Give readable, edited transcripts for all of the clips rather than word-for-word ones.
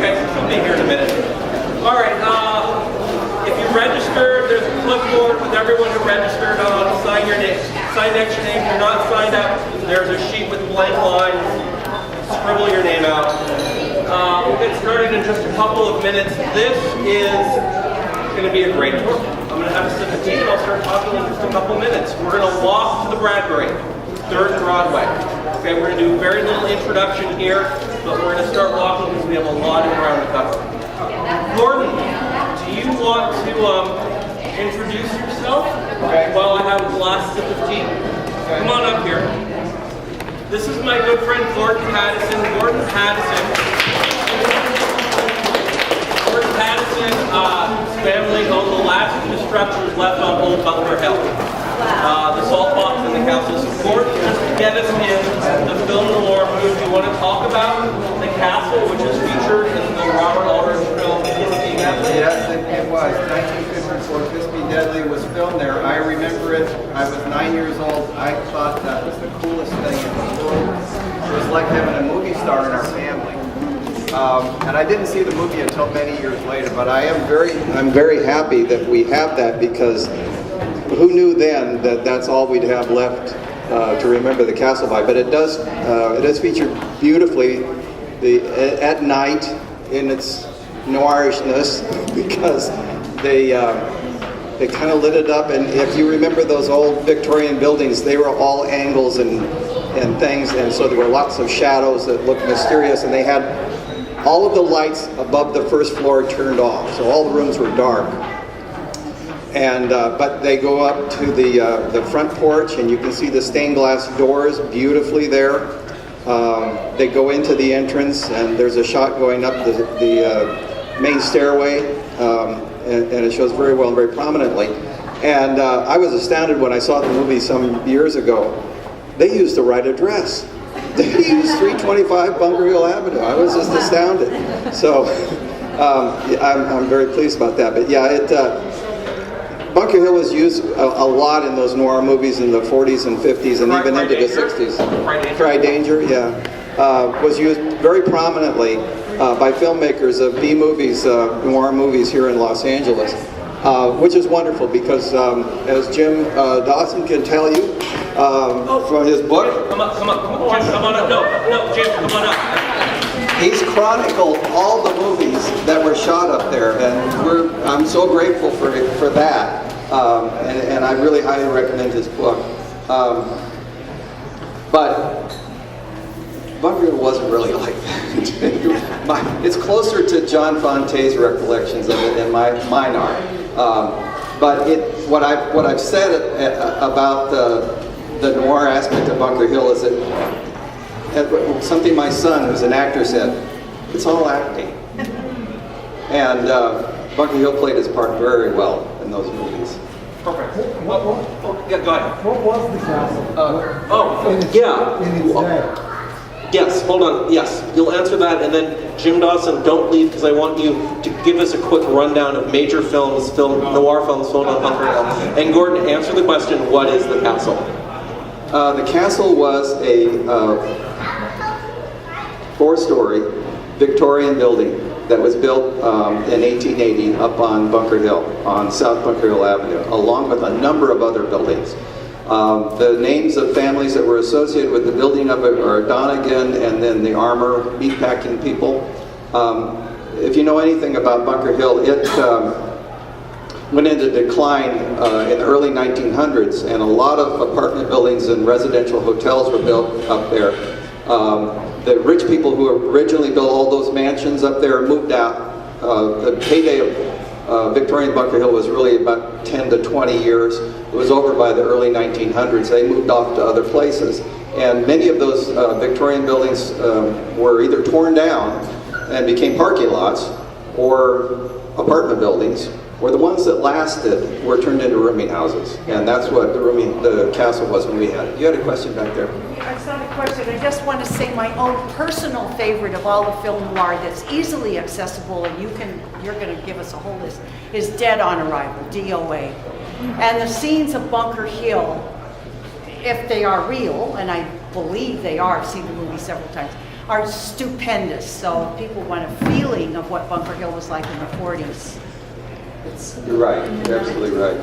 Okay, she'll be here in a minute. All right, if you registered, there's a clipboard with everyone who registered on. Sign your name. Sign next to your name. If you're not signed up, there's a sheet with blank lines. Scribble your name out. We'll get started in just a couple of minutes. This is going to be a great tour. I'm going to have a sip of tea and I'll start talking in just a couple minutes. We're going to walk to the Bradbury, Third and Broadway. Okay, we're going to do very little introduction here, but we're going to start walking because we have a lot of ground to cover. Gordon, do you want to introduce yourself? Okay. While I have a last sip of tea. Okay. Come on up here. This is my good friend Gordon Pattison. Gordon Pattison's family owned the last two structures left on Old Bunker Hill. The salt box and the castle. So Gordon, just to get us in the film noir mood, you want to talk about the castle, which is featured in the Robert Aldrich film Kiss Me Deadly? Yes, it was. 1954, Kiss Me Deadly was filmed there. I remember it. I was 9 years old. I thought that was the coolest thing in the world. It was like having a movie star in our family. And I didn't see the movie until many years later, but I'm very happy that we have that, because who knew then that that's all we'd have left to remember the castle by. But it is featured beautifully at night in its noirishness, because they kind of lit it up. And if you remember those old Victorian buildings, they were all angles and things, and so there were lots of shadows that looked mysterious, and they had all of the lights above the first floor turned off, so all the rooms were dark. And but they go up to the front porch, and you can see the stained glass doors beautifully there. They go into the entrance, and there's a shot going up the main stairway, and it shows very well and very prominently. And I was astounded when I saw the movie some years ago. They used the right address. They used 325 Bunker Hill Avenue. I was just astounded. So I'm very pleased about that. But yeah, Bunker Hill was used a lot in those noir movies in the 40s and 50s and even into the 60s. Cry Danger, yeah. Was used very prominently by filmmakers of B-movies, noir movies here in Los Angeles. Which is wonderful, because as Jim Dawson can tell you from his book. Come on up. No, Jim, come on up. He's chronicled all the movies that were shot up there, and I'm so grateful for that. And I really highly recommend his book. But Bunker Hill wasn't really like that. It's closer to John Fante's recollections of it than mine are. But what I've said about the noir aspect of Bunker Hill is that something my son, who's an actor, said, it's all acting. And Bunker Hill played his part very well in those movies. Perfect. Yeah, go ahead. What was the castle? In its day. Yes, hold on. Yes, you'll answer that, and then Jim Dawson, don't leave, because I want you to give us a quick rundown of major noir films filmed on Bunker Hill. And Gordon, answer the question, what is the castle? The castle was a 4-story Victorian building that was built in 1880 up on Bunker Hill, on South Bunker Hill Avenue, along with a number of other buildings. The names of families that were associated with the building of it are Donegan and then the Armour meatpacking people. If you know anything about Bunker Hill, it went into decline in the early 1900s, and a lot of apartment buildings and residential hotels were built up there. The rich people who originally built all those mansions up there moved out. The heyday of Victorian Bunker Hill was really about 10 to 20 years. It was over by the early 1900s. They moved off to other places. And many of those Victorian buildings were either torn down and became parking lots, or apartment buildings, or the ones that lasted were turned into rooming houses. And that's what the castle was when we had it. You had a question back there? It's not a question. I just want to say my own personal favorite of all the film noir that's easily accessible, and you're going to give us a whole list, is Dead on Arrival, DOA. And the scenes of Bunker Hill, if they are real, and I believe they are, I've seen the movie several times, are stupendous. So if people want a feeling of what Bunker Hill was like in the 40s. You're right. You're absolutely right.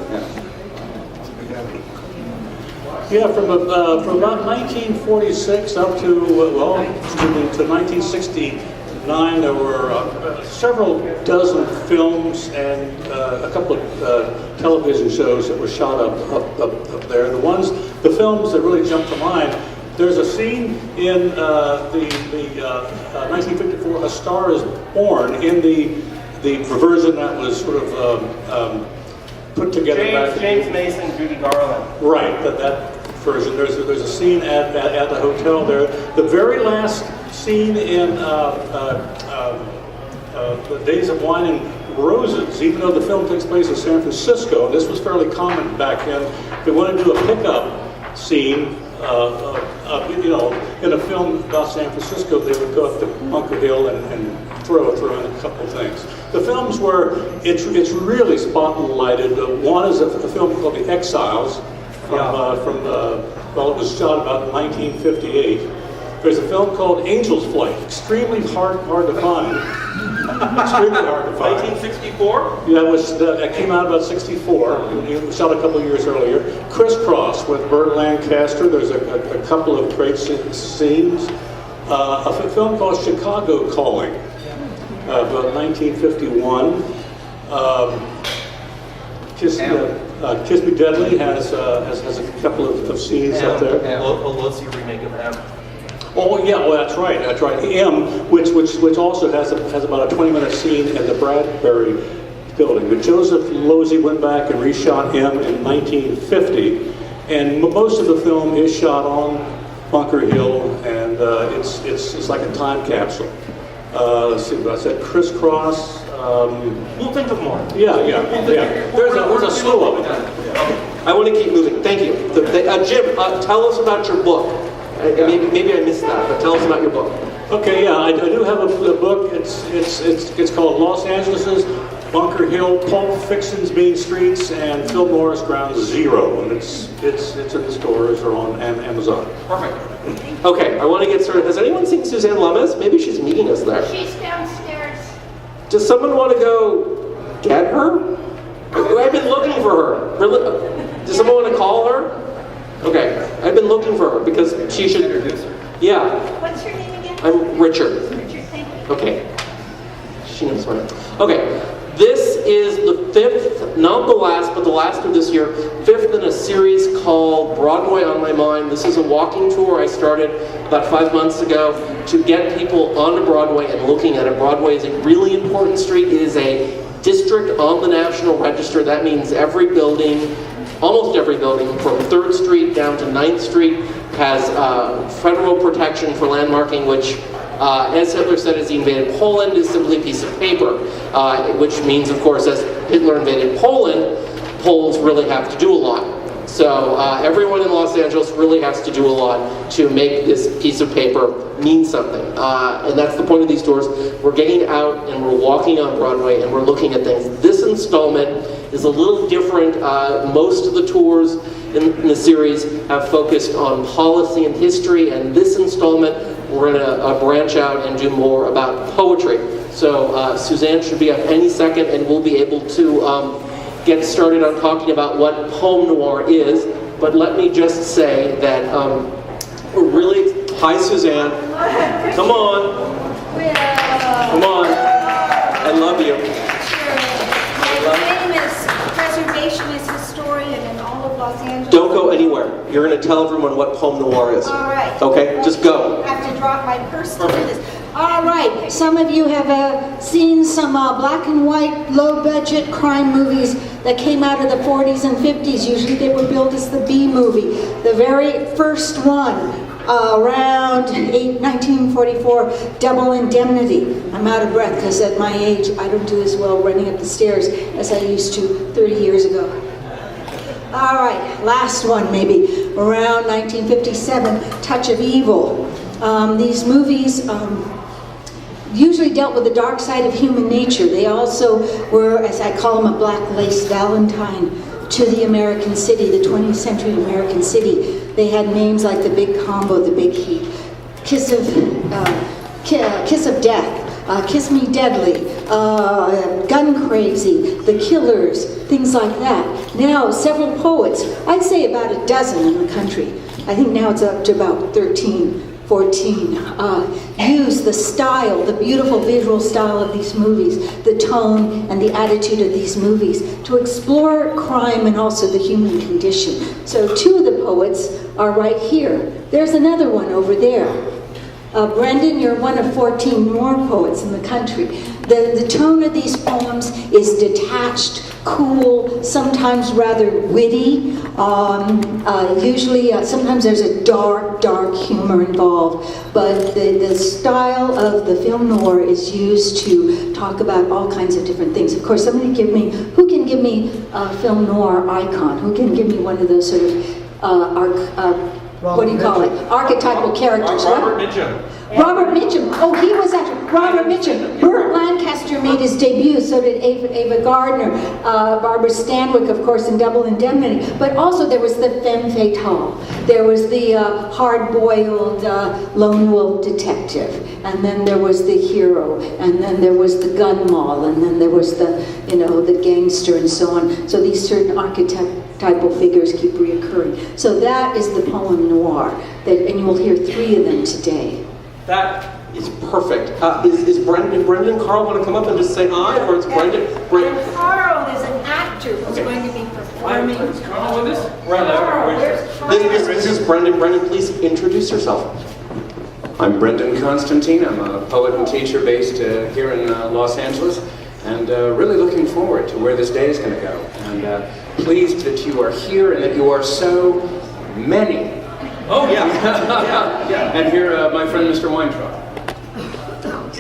Yeah, from about 1946 up to, to 1969, there were several dozen films and a couple of television shows that were shot up there. The films that really jump to mind, there's a scene in the 1954 A Star is Born, in the version that was sort of put together James Mason, Judy Garland. Right, that version. There's a scene at the hotel there. The very last scene in The Days of Wine and Roses, even though the film takes place in San Francisco, and this was fairly common back then, if they wanted to do a pickup scene, in a film about San Francisco, they would go up to Bunker Hill and throw in a couple things. The films it's really spotlighted. One is a film called The Exiles, it was shot about in 1958. There's a film called Angel's Flight, extremely hard to find. Extremely hard to find. 1964? Yeah, that came out about 64. It was shot a couple of years earlier. Crisscross with Burt Lancaster. There's a couple of great scenes. A film called Chicago Calling, about 1951. Kiss Me Deadly has a couple of scenes up there. Let's see a remake of M. Oh yeah, that's right. M, which also has about a 20-minute scene in the Bradbury Building. But Joseph Losey went back and reshot M in 1950, and most of the film is shot on Bunker Hill, and it's like a time capsule. Let's see what I said. Crisscross. We'll think of more. Yeah. There's a slew of them. I want to keep moving. Thank you. Jim, tell us about your book. Maybe I missed that, but tell us about your book. Okay, yeah, I do have a book. It's called Los Angeles' Bunker Hill, Pulp Fiction's Mean Streets, and Phil Morris Ground Zero, and it's in the stores or on Amazon. Perfect. Okay, I want to get started. Has anyone seen Suzanne Lummis? Maybe she's meeting us there. She's downstairs. Does someone want to go get her? I've been looking for her. Does someone want to call her? Okay, I've been looking for her because she should Introduce her. Yeah, What's your name again? I'm Richard. Richard, thank you. Okay, she knows my name. Okay, this is the fifth, not the last, but the last of this year, fifth in a series called Broadway on My Mind. This is a walking tour I started about 5 months ago to get people onto Broadway and looking at it. Broadway is a really important street. It is a district on the National Register. That means every building, almost every building, from 3rd Street down to 9th Street has federal protection for landmarking, which, as Hitler said as he invaded Poland, is simply a piece of paper. Which means, of course, as Hitler invaded Poland, Poles really have to do a lot. So everyone in Los Angeles really has to do a lot to make this piece of paper mean something. And that's the point of these tours. We're getting out and we're walking on Broadway and we're looking at things. This installment is a little different. Most of the tours in the series have focused on policy and history, and this installment we're going to branch out and do more about poetry. So Suzanne should be up any second and we'll be able to get started on talking about what Poem Noir is. But let me just say that we're really... Hi, Suzanne. Come on. Come on. I love you. My name is preservationist historian in all of Los Angeles. Don't go anywhere. You're going to tell everyone what Poem Noir is. All right. Okay? Just go. I have to drop my purse to do this. All right. Some of you have seen some black and white, low-budget crime movies that came out of the 40s and 50s. Usually they were billed as the B movie. The very first one, around 1944, Double Indemnity. I'm out of breath because at my age I don't do as well running up the stairs as I used to 30 years ago. All right, last one maybe, around 1957, Touch of Evil. These movies usually dealt with the dark side of human nature. They also were, as I call them, a black lace valentine to the American city, the 20th century American city. They had names like The Big Combo, The Big Heat, Kiss of Death, Kiss Me Deadly, Gun Crazy, The Killers, things like that. Now, several poets, I'd say about a dozen in the country, I think now it's up to about 13, 14, use the style, the beautiful visual style of these movies, the tone and the attitude of these movies, to explore crime and also the human condition. So 2 of the poets are right here. There's another one over there. Brendan, you're one of 14 more poets in the country. The tone of these poems is detached, cool, sometimes rather witty. Usually, sometimes there's a dark humor involved. But the style of the film noir is used to talk about all kinds of different things. Of course, who can give me a film noir icon? Who can give me one of those sort of what do you call it? Archetypal characters. Robert Mitchum. Robert Mitchum. Oh, he was actually Robert Mitchum. Burt Lancaster made his debut. So did Ava Gardner. Barbara Stanwyck, of course, in Double Indemnity. But also there was the femme fatale. There was the hard-boiled lone wolf detective. And then there was the hero. And then there was the gun moll. And then there was the gangster and so on. So these certain archetypal figures keep reoccurring. So that is the poem noir, and you will hear 3 of them today. That is perfect. Is Brendan and Carl want to come up and just say hi, or it's Brendan? And Carl is an actor who's going to be performing. Is Carl with us? Carl, where's Carl? This is Brendan. Brendan, please introduce yourself. I'm Brendan Constantine. I'm a poet and teacher based here in Los Angeles, and really looking forward to where this day is going to go. And pleased that you are here and that you are so many. Oh, yeah. And here, my friend, Mr. Weintraub.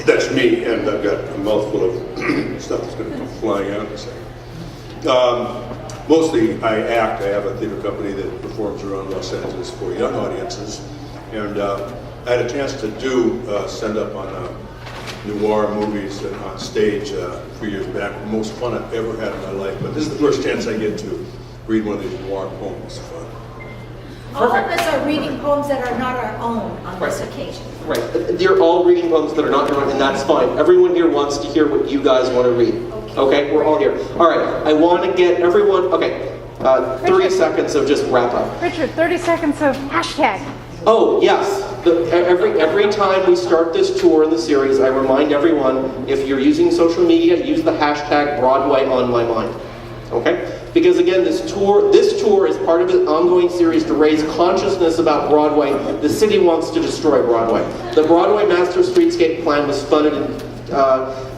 That's me, and I've got a mouthful of stuff that's going to come flying out in a second. Mostly, I act. I have a theater company that performs around Los Angeles for young audiences, and I had a chance to do stand-up on noir movies on stage 3 years back. The most fun I've ever had in my life. But this is the first chance I get to read one of these noir poems. All of us are reading poems that are not our own on this occasion. Right. You're all reading poems that are not your own, and that's fine. Everyone here wants to hear what you guys want to read. Okay? We're all here. All right. I want to get everyone... Okay. 30 seconds of just wrap up. Richard, 30 seconds of hashtag. Oh, yes. Every time we start this tour in the series, I remind everyone, if you're using social media, use the hashtag Broadway on my mind. Okay? Because again, this tour is part of an ongoing series to raise consciousness about Broadway. The city wants to destroy Broadway. The Broadway Master Streetscape Plan was funded in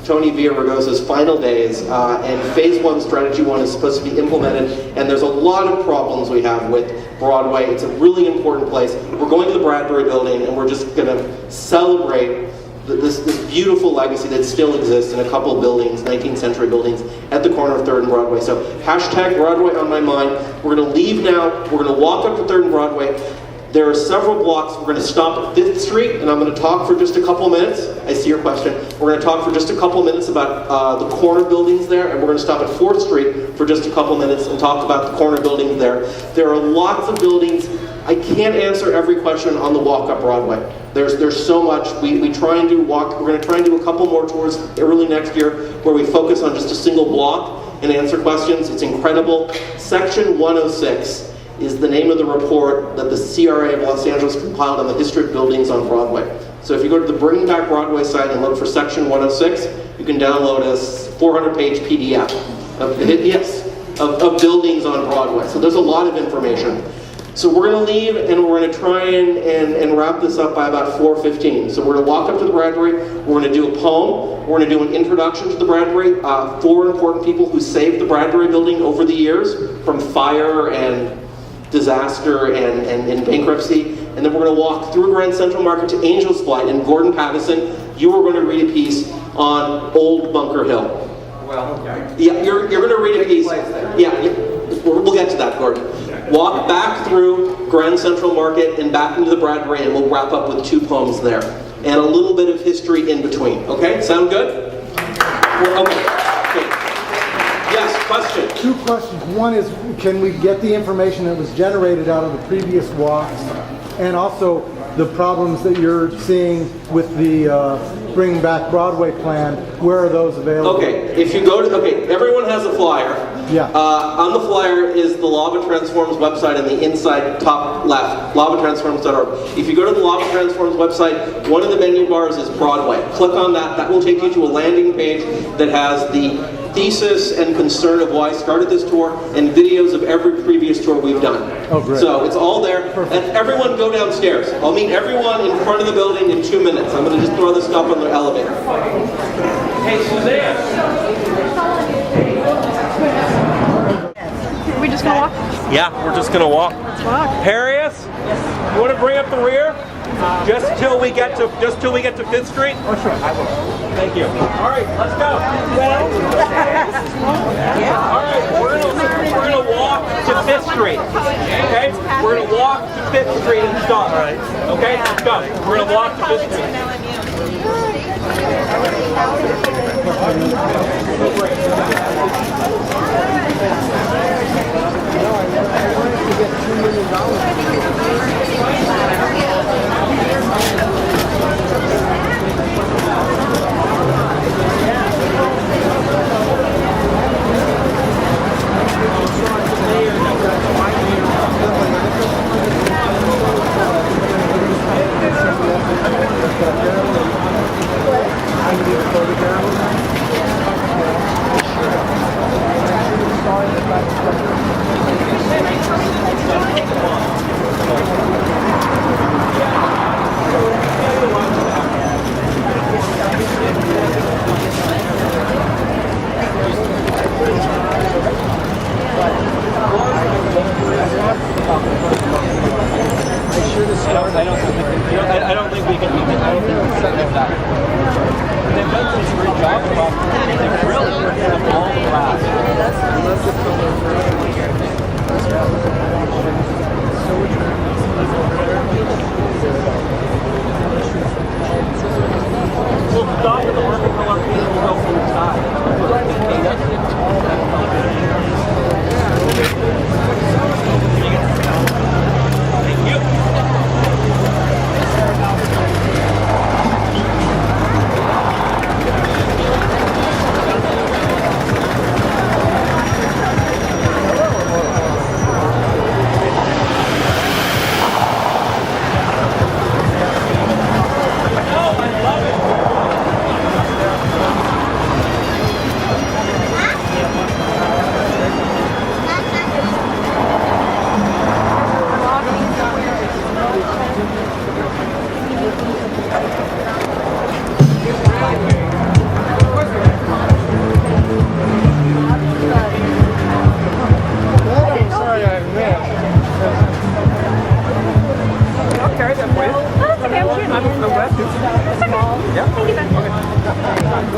Tony Villaraigosa's final days, and Phase 1, Strategy 1 is supposed to be implemented, and there's a lot of problems we have with Broadway. It's a really important place. We're going to the Bradbury Building, and we're just going to celebrate this beautiful legacy that still exists in a couple of buildings, 19th century buildings, at the corner of 3rd and Broadway. So hashtag Broadway on my mind. We're going to leave now. We're going to walk up to 3rd and Broadway. There are several blocks. We're going to stop at 5th Street, and I'm going to talk for just a couple of minutes. I see your question. We're going to talk for just a couple of minutes about the corner buildings there, and we're going to stop at 4th Street for just a couple of minutes and talk about the corner buildings there. There are lots of buildings. I can't answer every question on the walk up Broadway. There's so much. We try and do walk. We're going to try and do a couple more tours early next year where we focus on just a single block and answer questions. It's incredible. Section 106 is the name of the report that the CRA of Los Angeles compiled on the history of buildings on Broadway. So if you go to the Bring Back Broadway site and look for Section 106, you can download a 400-page PDF of buildings on Broadway. So there's a lot of information. So we're going to leave, and we're going to try and wrap this up by about 4:15. So we're going to walk up to the Bradbury. We're going to do a poem. We're going to do an introduction to the Bradbury. 4 important people who saved the Bradbury Building over the years from fire and disaster and bankruptcy. And then we're going to walk through Grand Central Market to Angel's Flight. And Gordon Pattison, you are going to read a piece on Old Bunker Hill. Well, okay. Yeah, you're going to read a piece. Yeah, we'll get to that, Gordon. Walk back through Grand Central Market and back into the Bradbury, and we'll wrap up with 2 poems there. And a little bit of history in between. Okay? Sound good? Okay. Yes, question. 2 questions. One is, can we get the information that was generated out of the previous walks? And also, the problems that you're seeing with the Bring Back Broadway plan, where are those available? Okay, if you go to, everyone has a flyer. Yeah. On the flyer is the Lava Transforms website in the inside top left, lavatransforms.org. If you go to the Lava Transforms website, one of the menu bars is Broadway. Click on that. That will take you to a landing page that has the thesis and concern of why I started this tour and videos of every previous tour we've done. Oh, great. So it's all there. Perfect. And everyone go downstairs. I'll meet everyone in front of the building in 2 minutes. I'm going to just throw this stuff on the elevator. Hey, Suzanne. Are we just gonna walk? Yeah, we're just gonna walk. Let's walk. Harrius, you want to bring up the rear? Just till we get to 5th Street? Oh, sure, I will. Thank you. All right, let's go. All right, we're gonna walk to 5th Street. Okay? We're gonna walk to 5th Street and stop. All right. Okay, let's go. We're gonna walk to 5th Street. I don't think we can set it that. They've done such a great job about they've really all the class. We'll stop at the market color and we'll go from the side. Thank you.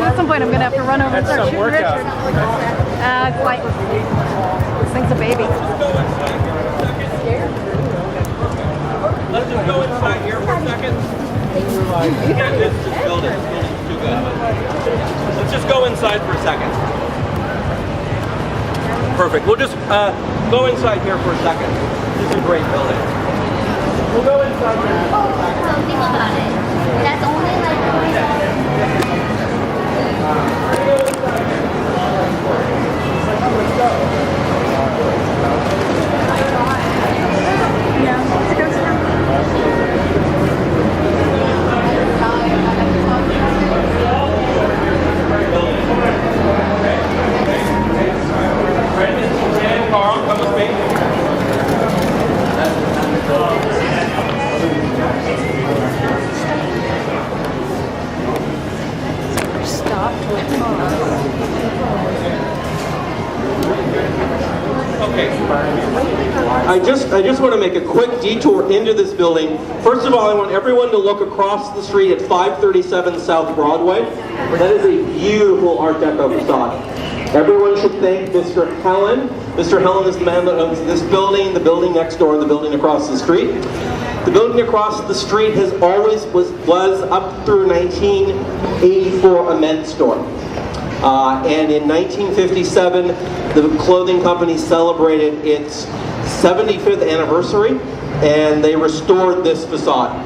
At some point I'm going to have to run over and start shooting Richard. Quite. This thing's a baby. Let's just go inside here for a second. This building is too good. Let's just go inside for a second. Perfect. We'll just go inside here for a second. This is a great building. We'll go inside here. Think about it. That's only like. Carl, come with me. Okay. I just want to make a quick detour into this building. First of all, I want everyone to look across the street at 537 South Broadway. That is a beautiful Art Deco facade. Everyone should thank Mr. Hellin. Mr. Hellin is the man that owns this building, the building next door, and the building across the street. The building across the street has always was up through 1984 a men's store. And in 1957, the clothing company celebrated its 75th anniversary, and they restored this facade.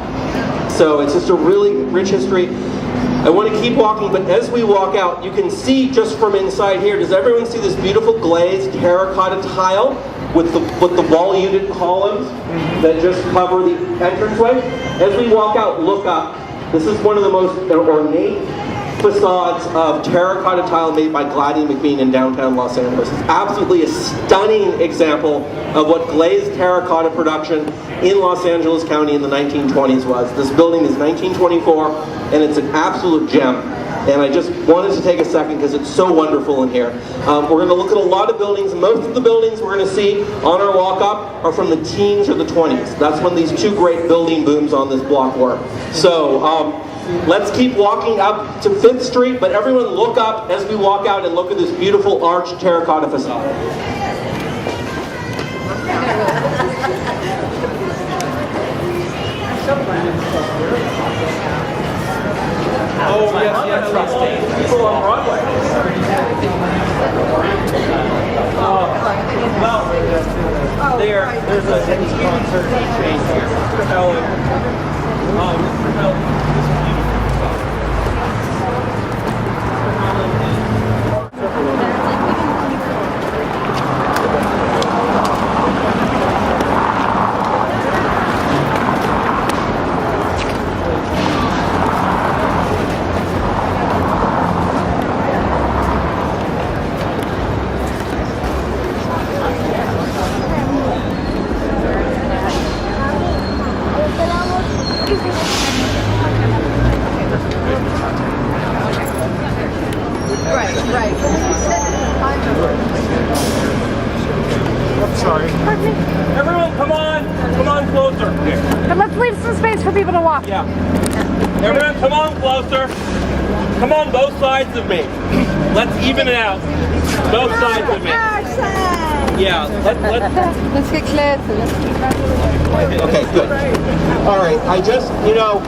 So it's just a really rich history. I want to keep walking, but as we walk out, you can see just from inside here, does everyone see this beautiful glazed terracotta tile with the wall unit columns that just cover the entranceway? As we walk out, look up. This is one of the most ornate facades of terracotta tile made by Gladys McBean in downtown Los Angeles. It's absolutely a stunning example of what glazed terracotta production in Los Angeles County in the 1920s was. This building is 1924, and it's an absolute gem. And I just wanted to take a second because it's so wonderful in here. We're going to look at a lot of buildings. Most of the buildings we're going to see on our walk up are from the teens or the 20s. That's when these two great building booms on this block were. So let's keep walking up to 5th Street, but everyone look up as we walk out and look at this beautiful arched terracotta facade. Oh, yes, people on Broadway. Well, there's a concert change here. Mr. Helen. Mr. Helen. Everyone, come on closer. And let's leave some space for people to walk. Yeah. Everyone, come on closer. Come on both sides of me. Let's even it out. Both sides of me. Yeah. Let's get close. Okay, good. All right,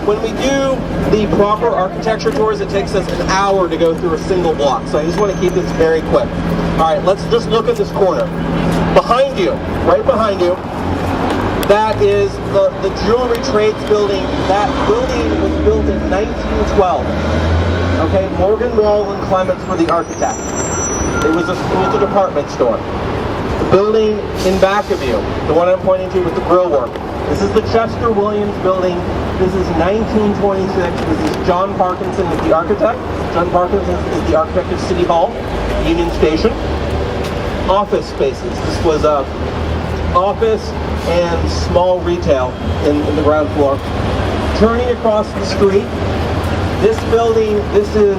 when we do the proper architecture tours, it takes us an hour to go through a single block. So I just want to keep this very quick. All right, let's just look at this corner. Behind you, right behind you, that is the Jewelry Trades Building. That building was built in 1912. Okay, Morgan Wall and Clements were the architect. It was a department store. The building in back of you, the one I'm pointing to with the grill work, this is the Chester Williams Building. This is 1926. This is John Parkinson is the architect. John Parkinson is the architect of City Hall, Union Station. Office spaces. This was office and small retail in the ground floor. Turning across the street, this building, this is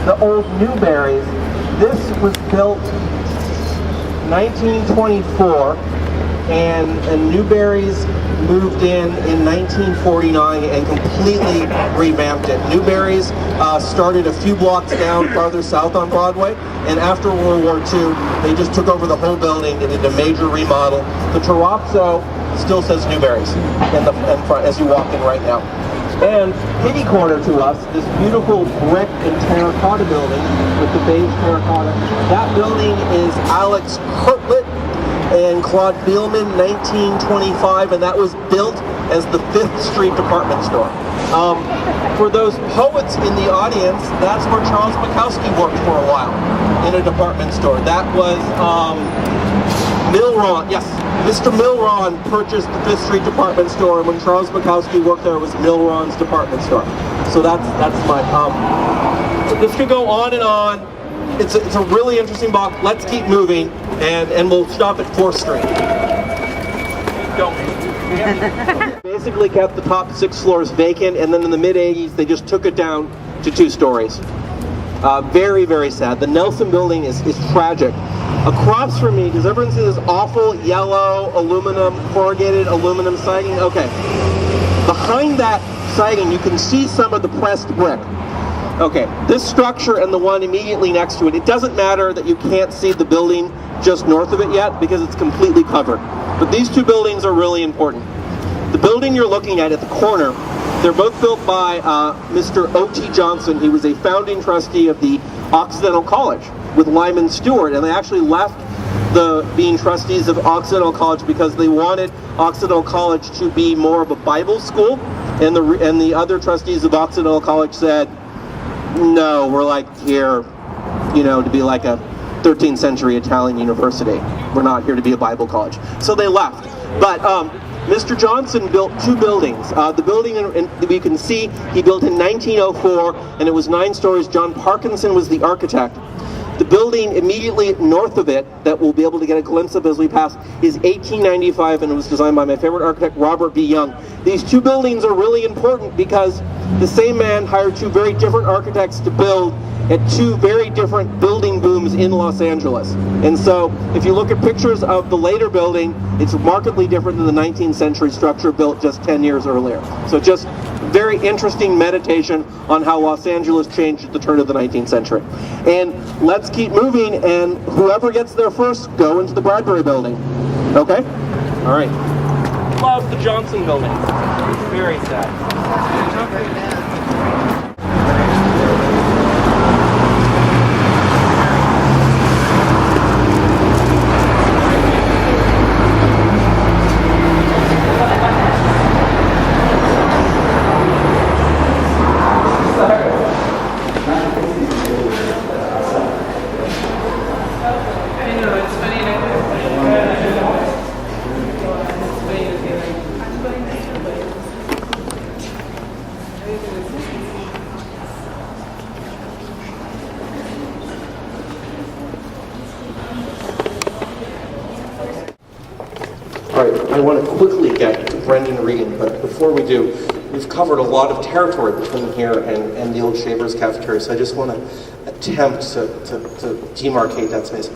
the old Newberry's. This was built 1924, and Newberry's moved in 1949 and completely revamped it. Newberry's started a few blocks down farther south on Broadway, and after World War II, they just took over the whole building and did a major remodel. The terrazzo still says Newberry's in front as you walk in right now. And kitty corner to us, this beautiful brick and terracotta building with the beige terracotta. That building is Alex Kurtlet and Claude Beelman, 1925, and that was built as the 5th Street department store. For those poets in the audience, that's where Charles Bukowski worked for a while, in a department store. That was Milron, yes. Mr. Milron purchased the 5th Street department store, and when Charles Bukowski worked there, it was Milron's department store. So that's my, this could go on and on. It's a really interesting block. Let's keep moving, and we'll stop at 4th Street. Basically kept the top 6 floors vacant, and then in the mid-'80s, they just took it down to 2 stories. Very, very sad. The Nelson Building is tragic. Across from me, does everyone see this awful yellow aluminum, corrugated aluminum siding? Okay. Behind that siding, you can see some of the pressed brick. Okay, this structure and the one immediately next to it, it doesn't matter that you can't see the building just north of it yet because it's completely covered. But these 2 buildings are really important. The building you're looking at the corner, they're both built by Mr. O.T. Johnson. He was a founding trustee of the Occidental College with Lyman Stewart, and they actually left being trustees of Occidental College because they wanted Occidental College to be more of a Bible school And the other trustees of Occidental College said, no, we're like here, to be like a 13th century Italian university. We're not here to be a Bible college. So they left. But Mr. Johnson built 2 buildings. The building we can see he built in 1904, and it was 9 stories. John Parkinson was the architect. The building immediately north of it, that we'll be able to get a glimpse of as we pass, is 1895, and it was designed by my favorite architect, Robert B. Young. These 2 buildings are really important because the same man hired 2 very different architects to build at 2 very different building booms in Los Angeles. And so, if you look at pictures of the later building, it's markedly different than the 19th century structure built just 10 years earlier. So just very interesting meditation on how Los Angeles changed at the turn of the 19th century. And let's keep moving, and whoever gets there first, go into the Bradbury Building. Okay? All right. Love the Johnson Building. Very sad. I want to quickly get to Brendan reading, but before we do, we've covered a lot of territory between here and the old Shaver's Cafeteria, so I just want to attempt to demarcate that space.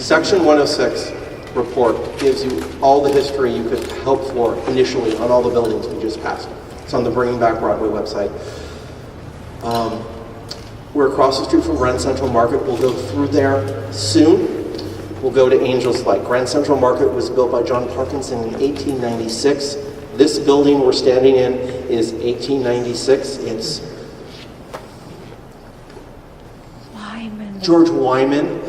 Section 106 report gives you all the history you could hope for initially on all the buildings we just passed. It's on the Bringing Back Broadway website. We're across the street from Grand Central Market. We'll go through there soon. We'll go to Angels Light. Grand Central Market was built by John Parkinson in 1896. This building we're standing in is 1896. It's George Wyman.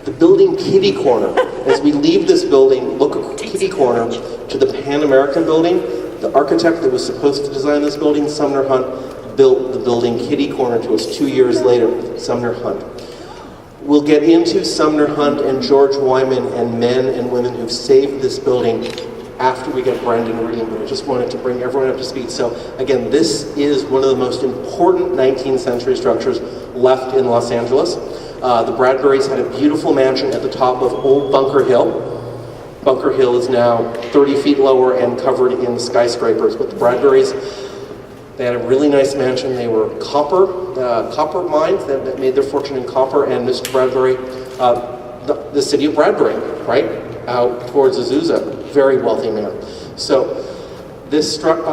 The building kitty corner. As we leave this building, look kitty corner to the Pan American Building. The architect that was supposed to design this building, Sumner Hunt, built the building kitty corner to us 2 years later, Sumner Hunt. We'll get into Sumner Hunt and George Wyman and men and women who've saved this building after we get Brendan reading, but I just wanted to bring everyone up to speed. So again, this is one of the most important 19th century structures left in Los Angeles. The Bradburys had a beautiful mansion at the top of Old Bunker Hill. Bunker Hill is now 30 feet lower and covered in skyscrapers, but the Bradburys, they had a really nice mansion. They were copper mines that made their fortune in copper, and Mr. Bradbury, the city of Bradbury, right, out towards Azusa, very wealthy man. So this struck,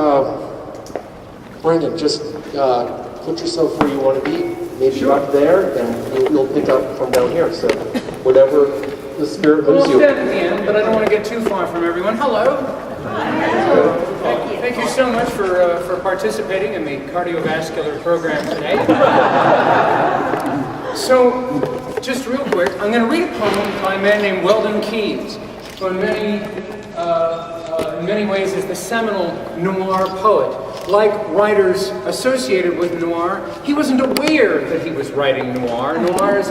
Brendan, just put yourself where you want to be, maybe sure. Up there, and you'll pick up from down here. So whatever the spirit moves you. Well, I'm dead at the end, but I don't want to get too far from everyone. Hello. Thank you so much for participating in the cardiovascular program today. So, just real quick, I'm going to read a poem by a man named Weldon Keys, who in many ways is the seminal noir poet. Like writers associated with noir, he wasn't aware that he was writing noir. Noir is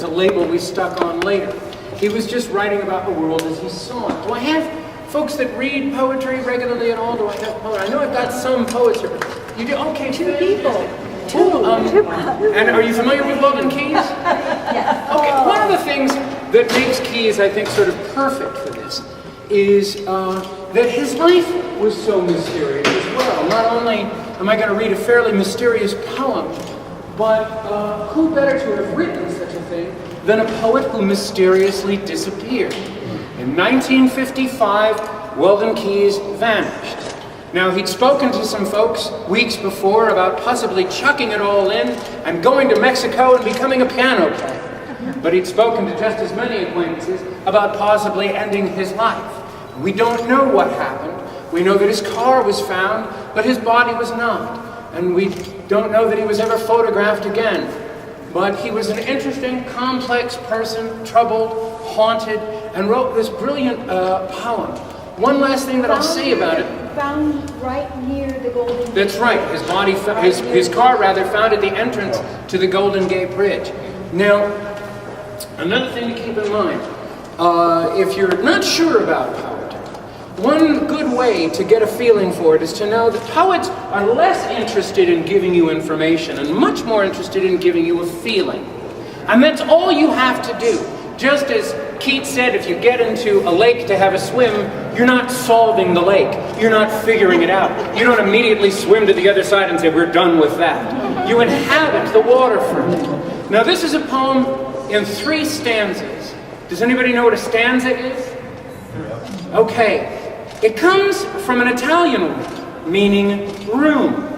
a label we stuck on later. He was just writing about the world as he saw it. Do I have folks that read poetry regularly at all? Do I have poetry? I know I've got some poets here. You do? Okay, two people. And are you familiar with Weldon Keys? Yes. Okay, one of the things that makes Keys, I think, sort of perfect for this is that his life was so mysterious as well. Not only am I going to read a fairly mysterious poem, but who better to have written such a thing than a poet who mysteriously disappeared? In 1955, Weldon Keys vanished. Now, he'd spoken to some folks weeks before about possibly chucking it all in and going to Mexico and becoming a piano player. But he'd spoken to just as many acquaintances about possibly ending his life. We don't know what happened. We know that his car was found, but his body was not. And we don't know that he was ever photographed again. But he was an interesting, complex person, troubled, haunted, and wrote this brilliant poem. One last thing that I'll say about it. found right near the Golden Gate. That's right. His body, his car rather, found at the entrance to the Golden Gate Bridge. Now, another thing to keep in mind, if you're not sure about poetry, one good way to get a feeling for it is to know that poets are less interested in giving you information and much more interested in giving you a feeling. And that's all you have to do. Just as Keats said, if you get into a lake to have a swim, you're not solving the lake. You're not figuring it out. You don't immediately swim to the other side and say, we're done with that. You inhabit the water for a minute. Now, this is a poem in 3 stanzas. Does anybody know what a stanza is? Okay. It comes from an Italian word, meaning room.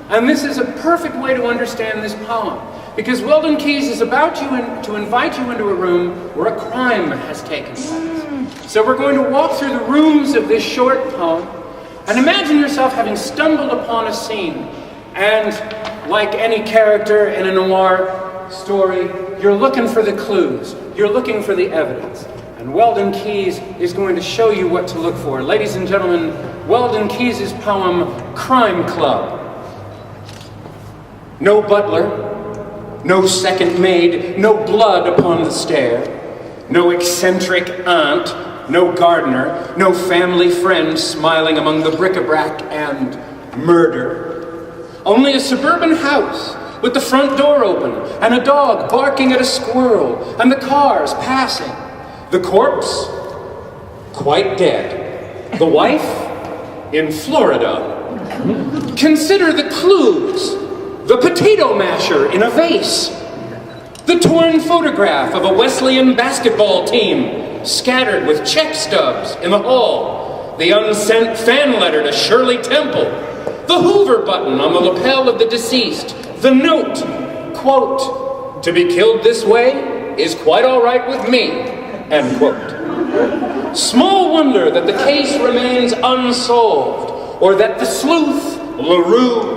And this is a perfect way to understand this poem. Because Weldon Keys is about to invite you into a room where a crime has taken place. So we're going to walk through the rooms of this short poem and imagine yourself having stumbled upon a scene. And like any character in a noir story, you're looking for the clues. You're looking for the evidence. And Weldon Keys is going to show you what to look for. Ladies and gentlemen, Weldon Keys' poem, Crime Club. No butler, no second maid, no blood upon the stair, no eccentric aunt, no gardener, no family friend smiling among the bric-a-brac and murder. Only a suburban house with the front door open and a dog barking at a squirrel and the cars passing. The corpse, quite dead. The wife, in Florida. Consider the clues. The potato masher in a vase. The torn photograph of a Wesleyan basketball team scattered with check stubs in the hall. The unsent fan letter to Shirley Temple. The Hoover button on the lapel of the deceased. The note, quote, "To be killed this way is quite all right with me," end quote. Small wonder that the case remains unsolved, or that the sleuth, LaRue,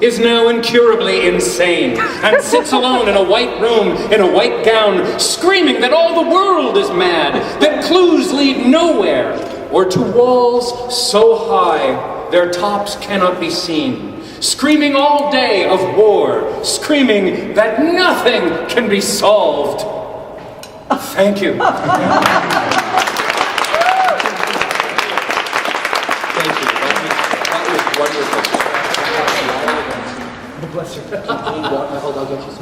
is now incurably insane and sits alone in a white room in a white gown, screaming that all the world is mad, that clues lead nowhere, or to walls so high their tops cannot be seen, screaming all day of war, screaming that nothing can be solved. Thank you. Thank you. That was wonderful.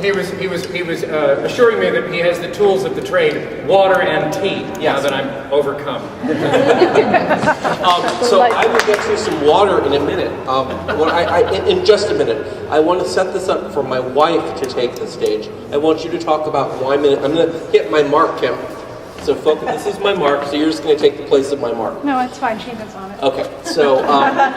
He was assuring me that he has the tools of the trade, water and tea, now that I'm overcome. So I will get you some water in a minute. In just a minute. I want to set this up for my wife to take the stage. I want you to talk about why minute. I'm going to hit my mark, Kim. So focus, this is my mark, so you're just going to take the place of my mark. No, it's fine. She was on it. Okay, so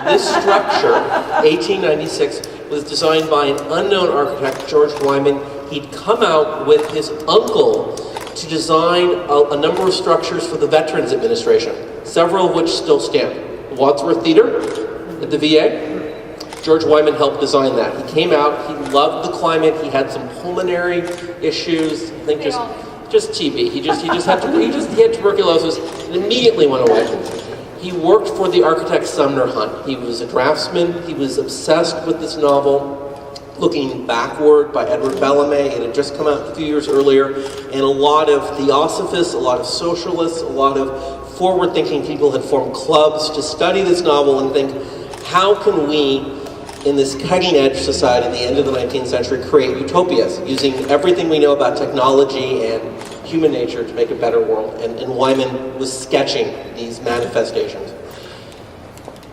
this structure, 1896, was designed by an unknown architect, George Wyman. He'd come out with his uncle to design a number of structures for the Veterans Administration, several of which still stand. The Wadsworth Theater at the VA, George Wyman helped design that. He came out, he loved the climate, he had some pulmonary issues, I think just TB. He had tuberculosis and immediately went away. He worked for the architect Sumner Hunt. He was a draftsman. He was obsessed with this novel, Looking Backward by Edward Bellamy. It had just come out a few years earlier, and a lot of theosophists, a lot of socialists, a lot of forward-thinking people had formed clubs to study this novel and think, how can we, in this cutting-edge society at the end of the 19th century, create utopias using everything we know about technology and human nature to make a better world? And Wyman was sketching these manifestations.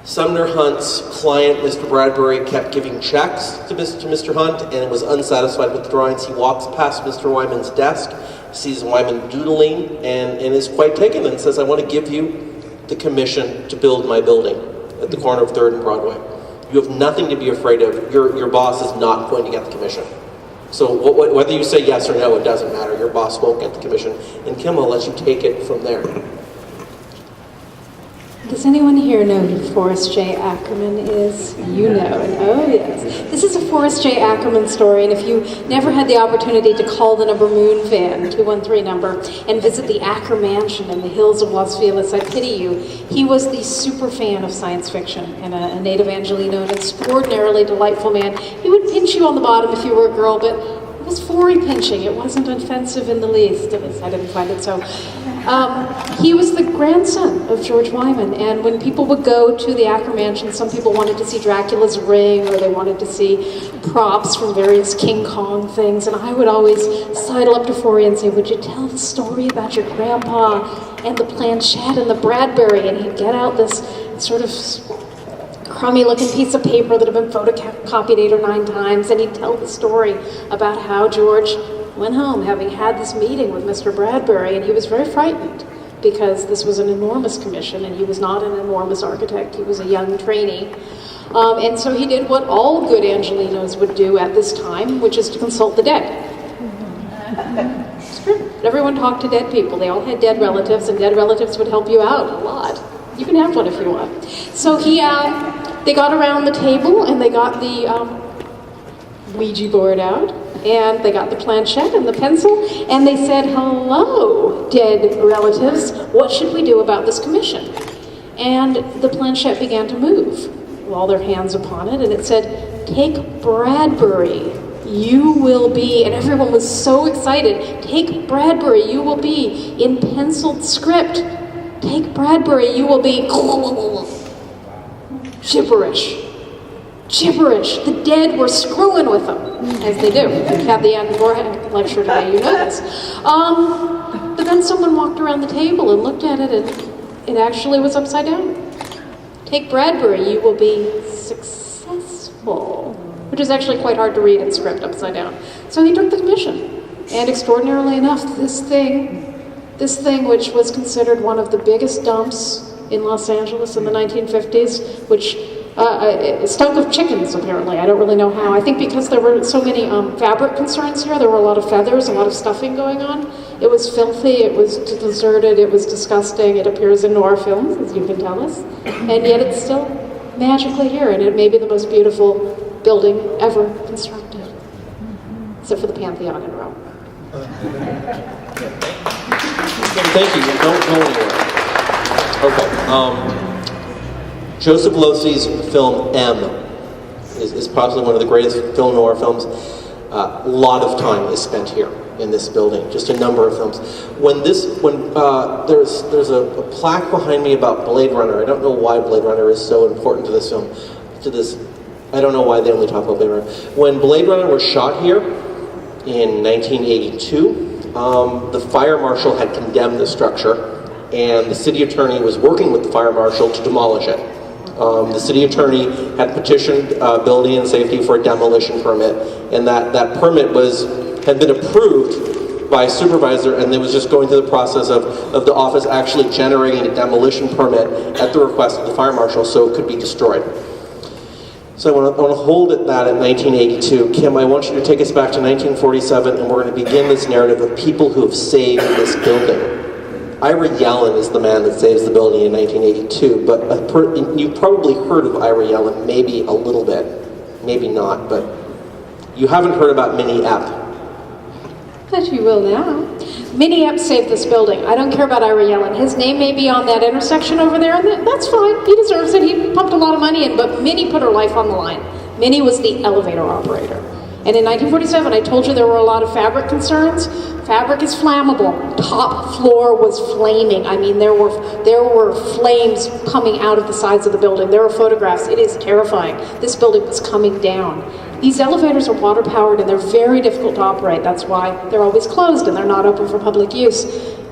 Sumner Hunt's client, Mr. Bradbury, kept giving checks to Mr. Hunt and was unsatisfied with the drawings. He walks past Mr. Wyman's desk, sees Wyman doodling, and is quite taken and says, I want to give you the commission to build my building at the corner of 3rd and Broadway. You have nothing to be afraid of. Your boss is not going to get the commission. So whether you say yes or no, it doesn't matter. Your boss won't get the commission. And Kim will let you take it from there. Does anyone here know who Forrest J. Ackerman is? You know, and oh yes. This is a Forrest J. Ackerman story, and if you never had the opportunity to call the number Moon Van, 213 number, and visit the Acker Mansion in the hills of Los Feliz, I pity you. He was the super fan of science fiction, and a native Angelino, an extraordinarily delightful man. He would pinch you on the bottom if you were a girl, but it was furry pinching. It wasn't offensive in the least. At least I didn't find it so. He was the grandson of George Wyman, and when people would go to the Acker Mansion, some people wanted to see Dracula's ring, or they wanted to see props from various King Kong things, and I would always sidle up to Forrey and say, would you tell the story about your grandpa and the planchette and the Bradbury? And he'd get out this sort of crummy looking piece of paper that had been photocopied 8 or 9 times, and he'd tell the story about how George went home having had this meeting with Mr. Bradbury, and he was very frightened because this was an enormous commission and he was not an enormous architect, he was a young trainee. And so he did what all good Angelinos would do at this time, which is to consult the dead. It's true. Everyone talked to dead people. They all had dead relatives, and dead relatives would help you out a lot. You can have one if you want. So they got around the table and they got the Ouija board out, and they got the planchette and the pencil, and they said, hello, dead relatives, what should we do about this commission? And the planchette began to move, with all their hands upon it, and it said, take Bradbury, you will be, and everyone was so excited, take Bradbury, you will be, in penciled script, take Bradbury, you will be, gibberish. Gibberish. The dead were screwing with them, as they do. If you had the Anne Vorhag lecture today, you know this. But then someone walked around the table and looked at it, and it actually was upside down. Take Bradbury, you will be successful, which is actually quite hard to read in script upside down. So he took the commission, and extraordinarily enough, this thing, which was considered one of the biggest dumps in Los Angeles in the 1950s, which stunk of chickens, apparently. I don't really know how. I think because there were so many fabric concerns here, there were a lot of feathers, a lot of stuffing going on. It was filthy, it was deserted, it was disgusting. It appears in noir films, as you can tell us. And yet it's still magically here, and it may be the most beautiful building ever constructed. Except for the Pantheon in Rome. Thank you. Don't go anywhere. Okay. Joseph Losey's film M is possibly one of the greatest film noir films. A lot of time is spent here in this building, just a number of films. There's a plaque behind me about Blade Runner. I don't know why Blade Runner is so important to this film. I don't know why they only talk about Blade Runner. When Blade Runner was shot here in 1982, the fire marshal had condemned the structure, and the city attorney was working with the fire marshal to demolish it. The city attorney had petitioned Building and Safety for a demolition permit, and that permit had been approved by a supervisor, and it was just going through the process of the office actually generating a demolition permit at the request of the fire marshal so it could be destroyed. So I want to hold at that at 1982. Kim, I want you to take us back to 1947, and we're going to begin this narrative of people who have saved this building. Ira Yellin is the man that saves the building in 1982, but you've probably heard of Ira Yellin, maybe a little bit, maybe not, but you haven't heard about Minnie Epp. But you will now. Minnie Epp saved this building. I don't care about Ira Yellin. His name may be on that intersection over there, and that's fine. He deserves it. He pumped a lot of money in, but Minnie put her life on the line. Minnie was the elevator operator. And in 1947, I told you there were a lot of fabric concerns. Fabric is flammable. Top floor was flaming. I mean, there were flames coming out of the sides of the building. There are photographs. It is terrifying. This building was coming down. These elevators are water powered and they're very difficult to operate. That's why they're always closed and they're not open for public use.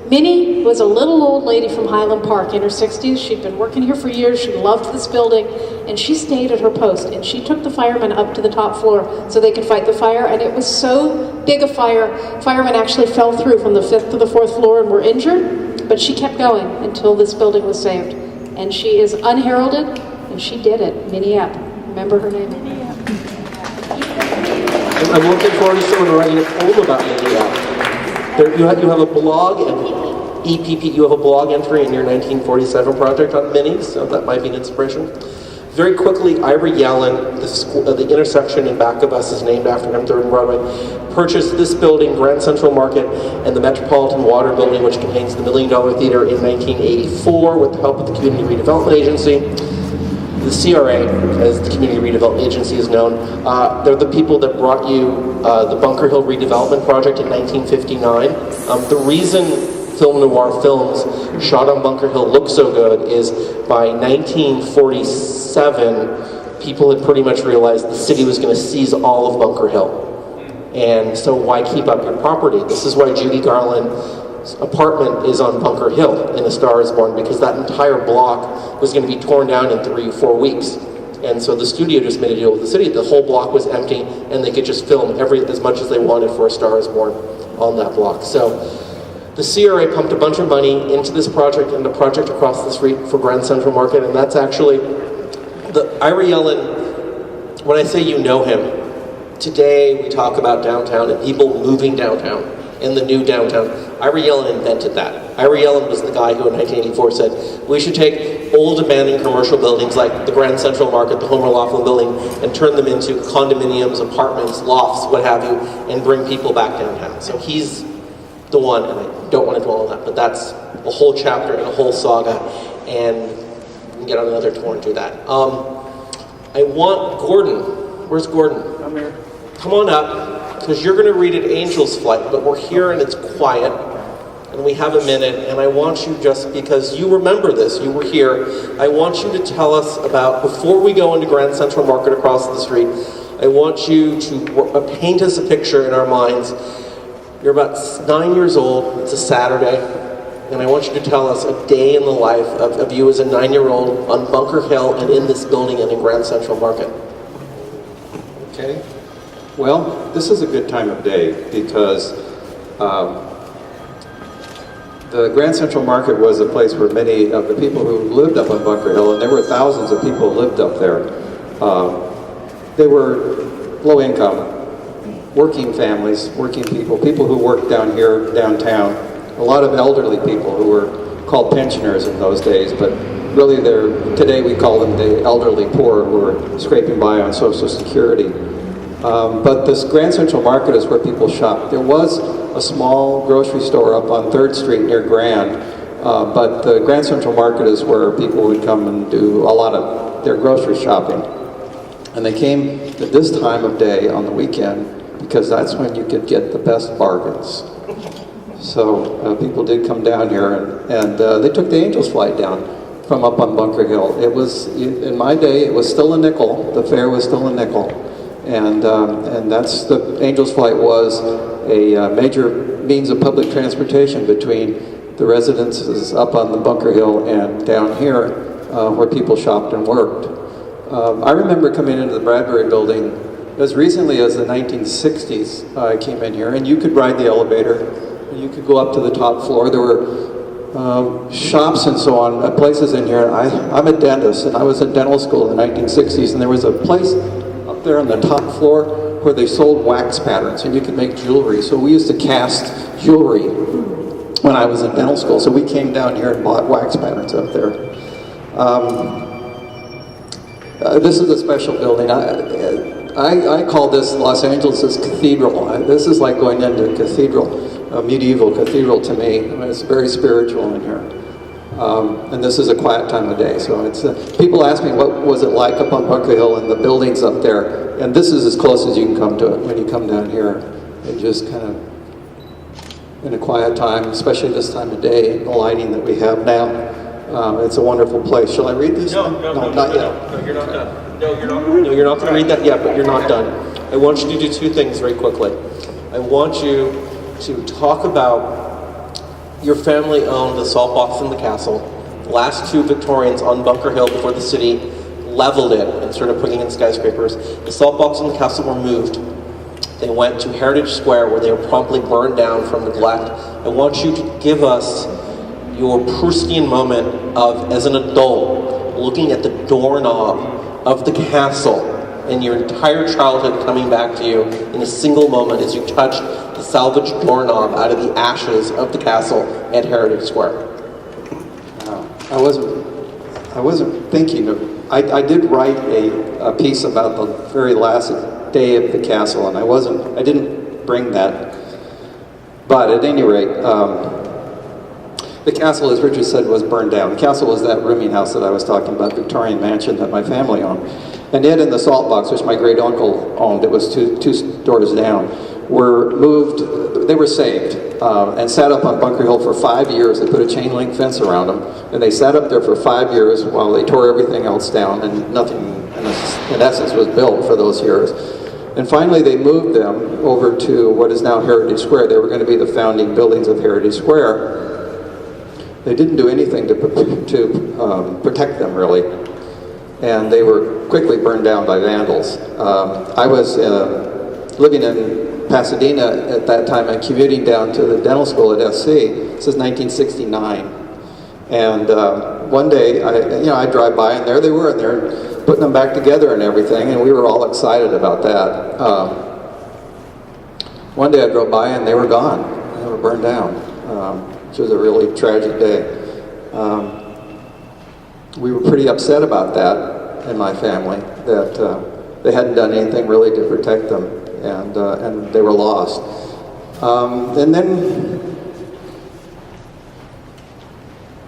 Minnie was a little old lady from Highland Park in her 60s. She'd been working here for years. She loved this building, and she stayed at her post, and she took the firemen up to the top floor so they could fight the fire, and it was so big a fire, firemen actually fell through from the 5th to the 4th floor and were injured, but she kept going until this building was saved. And she is unheralded, and she did it. Minnie Epp. Remember her name? Minnie Epp. I'm looking forward to someone writing a poem about Minnie Epp. You have a blog, and EPP, you have a blog entry in your 1947 project on Minnie, so that might be an inspiration. Very quickly, Ira Yellin, the intersection in back of us is named after him, 3rd and Broadway, purchased this building, Grand Central Market, and the Metropolitan Water Building, which contains the $1 Million Theater, in 1984 with the help of the Community Redevelopment Agency. The CRA, as the Community Redevelopment Agency is known, they're the people that brought you the Bunker Hill redevelopment project in 1959. The reason film noir films shot on Bunker Hill look so good is by 1947, people had pretty much realized the city was going to seize all of Bunker Hill. And so why keep up your property? This is why Judy Garland's apartment is on Bunker Hill in A Star is Born, because that entire block was going to be torn down in 3 or 4 weeks. And so the studio just made a deal with the city. The whole block was empty, and they could just film as much as they wanted for A Star is Born on that block. So the CRA pumped a bunch of money into this project and the project across the street for Grand Central Market, and that's actually the Ira Yellin. When I say you know him, today we talk about downtown and people moving downtown in the new downtown. Ira Yellin invented that. Ira Yellin was the guy who in 1984 said, we should take old abandoned commercial buildings like the Grand Central Market, the Homer Laughlin Building, and turn them into condominiums, apartments, lofts, what have you, and bring people back downtown. So he's the one, and I don't want to dwell on that, but that's a whole chapter and a whole saga, and we can get on another tour and do that. I want Gordon. Where's Gordon? I'm here. Come on up, because you're going to read at Angel's Flight, but we're here and it's quiet, and we have a minute, and I want you, just because you remember this, you were here, I want you to tell us about, before we go into Grand Central Market across the street, I want you to paint us a picture in our minds. You're about 9 years old, it's a Saturday, and I want you to tell us a day in the life of you as a 9-year-old on Bunker Hill and in this building and in Grand Central Market. Okay. Well, this is a good time of day because the Grand Central Market was a place where many of the people who lived up on Bunker Hill, and there were thousands of people who lived up there, they were low income, working families, working people, people who worked down here, downtown, a lot of elderly people who were called pensioners in those days, but really today we call them the elderly poor who are scraping by on Social Security. But this Grand Central Market is where people shop. There was a small grocery store up on 3rd Street near Grand, but the Grand Central Market is where people would come and do a lot of their grocery shopping. And they came at this time of day on the weekend because that's when you could get the best bargains. So people did come down here, and they took the Angel's Flight down from up on Bunker Hill. It was, in my day, it was still a nickel. The fare was still a nickel. And that's, the Angel's Flight was a major means of public transportation between the residences up on the Bunker Hill and down here where people shopped and worked. I remember coming into the Bradbury Building as recently as the 1960s. I came in here, and you could ride the elevator. You could go up to the top floor. There were shops and so on, places in here. I'm a dentist, and I was in dental school in the 1960s, and there was a place up there on the top floor where they sold wax patterns, and you could make jewelry. So we used to cast jewelry when I was in dental school. So we came down here and bought wax patterns up there. This is a special building. I call this Los Angeles' cathedral. This is like going into a cathedral. A medieval cathedral to me. I mean, it's very spiritual in here. And this is a quiet time of day. So it's people ask me what was it like up on Bunker Hill and the buildings up there. And this is as close as you can come to it when you come down here. It just kind of, in a quiet time, especially this time of day, the lighting that we have now. It's a wonderful place. Shall I read this? No, not yet. No, you're not done. No, you're not going to read that yet, but you're not done. I want you to do two things very quickly. I want you to talk about your family owned the salt box in the castle, last two Victorians on Bunker Hill before the city leveled it and started putting in skyscrapers. The salt box and the castle were moved. They went to Heritage Square where they were promptly burned down from neglect. I want you to give us your Proustian moment of, as an adult, looking at the doorknob of the castle and your entire childhood coming back to you in a single moment as you touched the salvaged doorknob out of the ashes of the castle at Heritage Square? I wasn't thinking of. I did write a piece about the very last day of the castle, and I didn't bring that. But at any rate, the castle, as Richard said, was burned down. The castle was that rooming house that I was talking about, Victorian mansion that my family owned. And it and the salt box, which my great uncle owned, it was two doors down, were moved. They were saved and sat up on Bunker Hill for 5 years. They put a chain link fence around them, and they sat up there for 5 years while they tore everything else down, and nothing, in essence, was built for those years. And finally, they moved them over to what is now Heritage Square. They were going to be the founding buildings of Heritage Square. They didn't do anything to protect them, really. And they were quickly burned down by vandals. I was living in Pasadena at that time and commuting down to the dental school at SC. This is 1969. And one day, I drive by, and there they were, and they're putting them back together and everything, and we were all excited about that. One day I drove by, and they were gone. They were burned down, which was a really tragic day. We were pretty upset about that in my family, that they hadn't done anything really to protect them, and they were lost. And then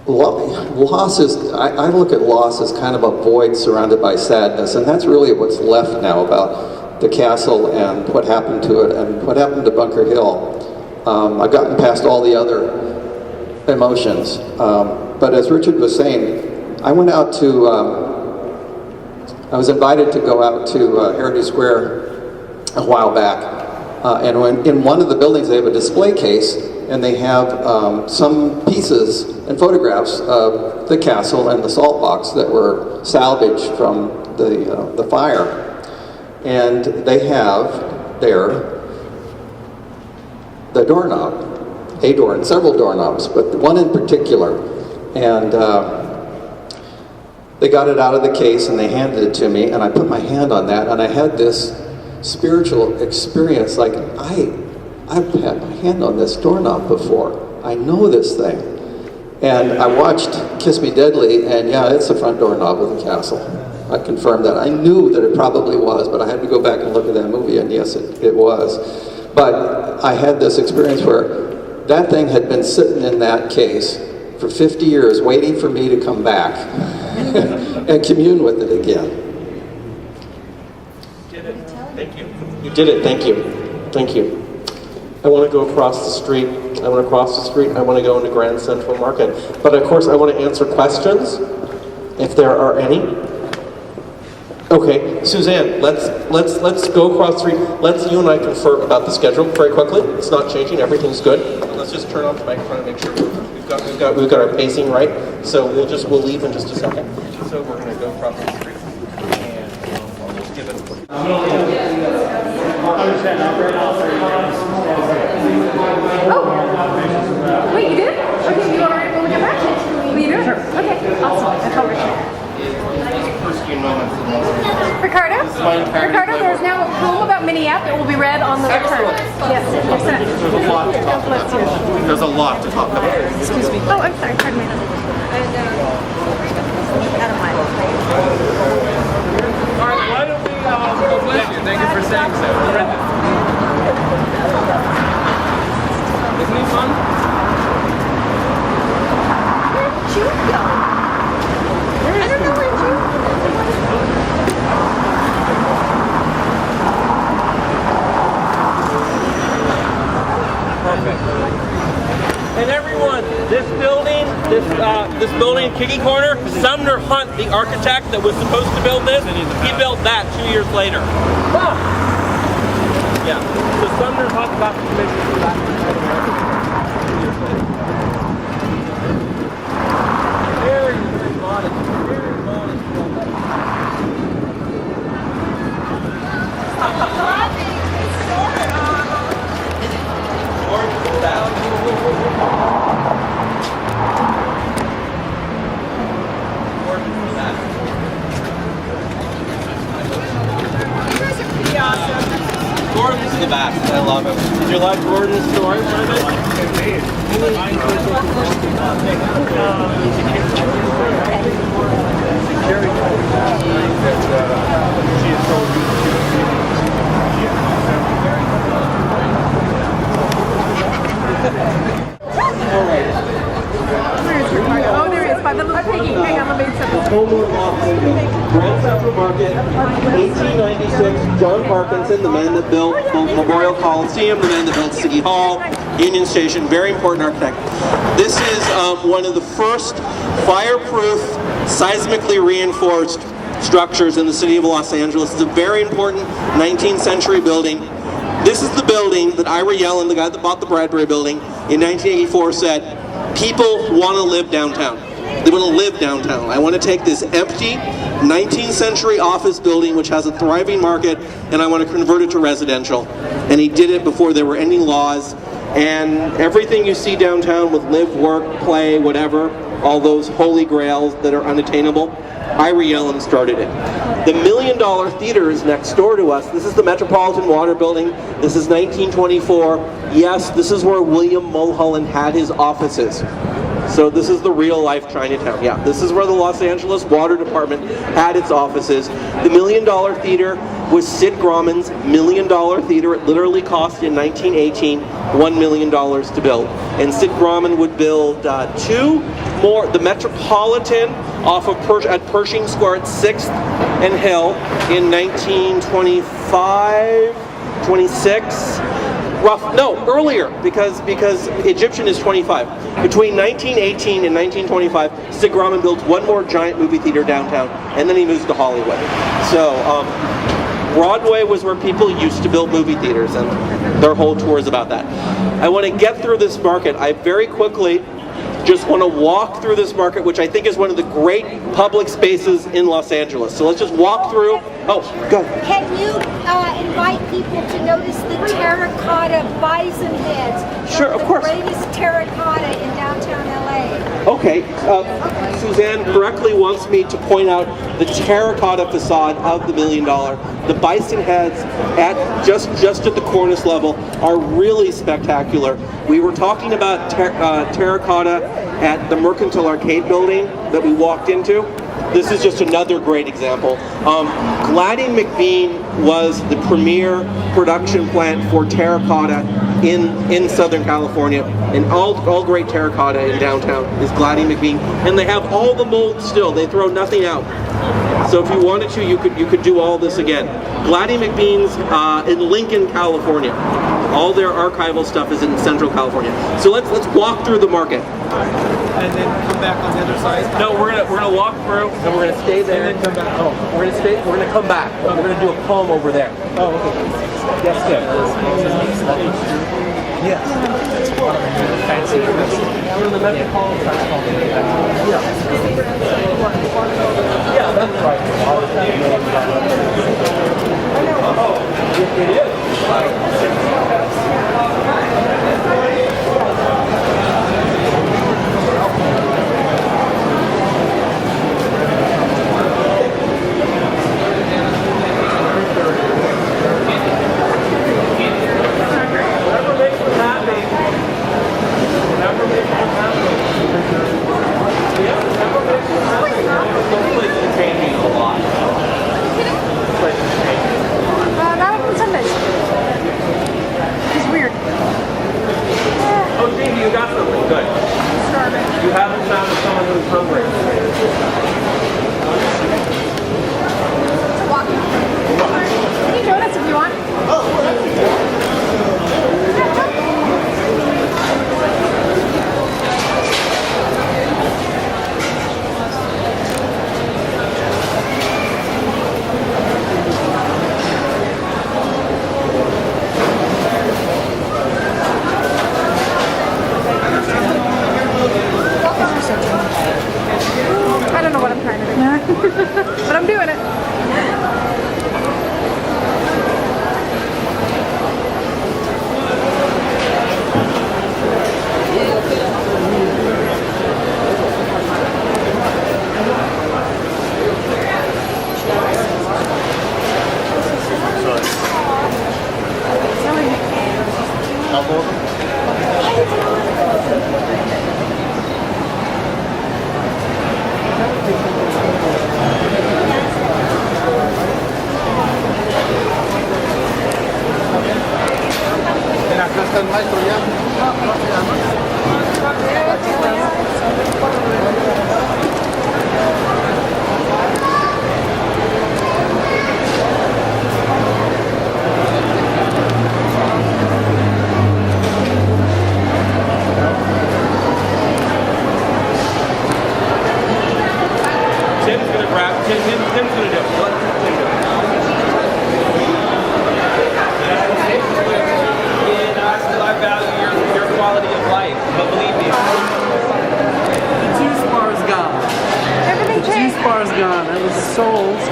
loss is, I look at loss as kind of a void surrounded by sadness, and that's really what's left now about the castle and what happened to it and what happened to Bunker Hill. I've gotten past all the other emotions, but as Richard was saying, I went out to, I was invited to go out to Heritage Square a while back, and in one of the buildings they have a display case, and they have some pieces and photographs of the castle and the salt box that were salvaged from the fire. And they have there the doorknob, several doorknobs, but one in particular. And they got it out of the case and they handed it to me, and I put my hand on that, and I had this spiritual experience, like I've had my hand on this doorknob before. I know this thing. And I watched Kiss Me Deadly, and yeah, it's the front doorknob of the castle. I confirmed that. I knew that it probably was, but I had to go back and look at that movie, and yes, it was. But I had this experience where that thing had been sitting in that case for 50 years, waiting for me to come back and commune with it again. Did it. Thank you. You did it. Thank you. Thank you. I want to go across the street. I want to cross the street. I want to go into Grand Central Market. But of course, I want to answer questions, if there are any. Okay, Suzanne, let's go across the street. Let's you and I confer about the schedule very quickly. It's not changing. Everything's good. Let's just turn off the microphone and make sure we've got our pacing right. So we'll leave in just a second. So we're going to go across the street, and I'll just give it a quick. Oh, wait, you did? Okay, you want to when we get back? Will you do it? Okay, awesome. I told Richard. Ricardo? Ricardo, there's now a poem about Minnie Epp that will be read on the return. Yes, excellent. There's a lot to talk about. Excuse me. Oh, I'm sorry. Pardon me. All right, why don't we, bless you. Thank you for saying so. Isn't he fun? Where'd Jude go? I don't know where Jude is. Perfect. And everyone, this building, Kiki Corner, Sumner Hunt, the architect that was supposed to build this, he built that 2 years later. Ah! Yeah. So Sumner Hunt got the commission for that 2 years later. Very, very modest. Very modest. Poem Noir Los Angeles. Grand Central Market, 1896, John Parkinson, the man that built the Memorial Coliseum, the man that built City Hall, Union Station, very important architect. This is one of the first fireproof, seismically reinforced structures in the city of Los Angeles. It's a very important 19th century building. This is the building that Ira Yellin, the guy that bought the Bradbury Building in 1984, said, people want to live downtown. They want to live downtown. I want to take this empty 19th century office building which has a thriving market and I want to convert it to residential. And he did it before there were any laws. And everything you see downtown with live, work, play, whatever, all those holy grails that are unattainable, Ira Yellin started it. The $1 Million Theater is next door to us. This is the Metropolitan Water Building. This is 1924. Yes, this is where William Mulholland had his offices. So this is the real life Chinatown. Yeah, this is where the Los Angeles Water Department had its offices. The $1 Million Theater was Sid Grauman's $1 Million Theater. It literally cost in 1918 $1 million to build. And Sid Grauman would build two more, the Metropolitan off of at Pershing Square at 6th and Hill in 1925, 26. Earlier, because Egyptian is 25. Between 1918 and 1925, Sid Grauman built one more giant movie theater downtown, and then he moves to Hollywood. So Broadway was where people used to build movie theaters, and their whole tour is about that. I want to get through this market. I very quickly just want to walk through this market, which I think is one of the great public spaces in Los Angeles. So let's just walk through. Oh, go ahead. Can you invite people to notice the terracotta bison heads? Sure, of course. The greatest terracotta in downtown LA. Okay, Suzanne correctly wants me to point out the terracotta facade of the $1 Million. The bison heads at just at the cornice level are really spectacular. We were talking about terracotta at the Mercantile Arcade building that we walked into. This is just another great example. Gladdy McBean was the premier production plant for terracotta in Southern California, and all great terracotta in downtown is Gladdy McBean, and they have all the molds still. They throw nothing out. So if you wanted to, you could do all this again. Gladdy McBean's in Lincoln, California. All their archival stuff is in Central California. So let's walk through the market. And then come back on the other side? No, we're gonna walk through and we're gonna stay there. And then come back. Oh, we're gonna come back. Okay. We're gonna do a poem over there. Oh, okay. Yes, good. Yes. Fancy. We're in the Metropolitan. Yeah, that's right. Oh, it is. But I'm doing it.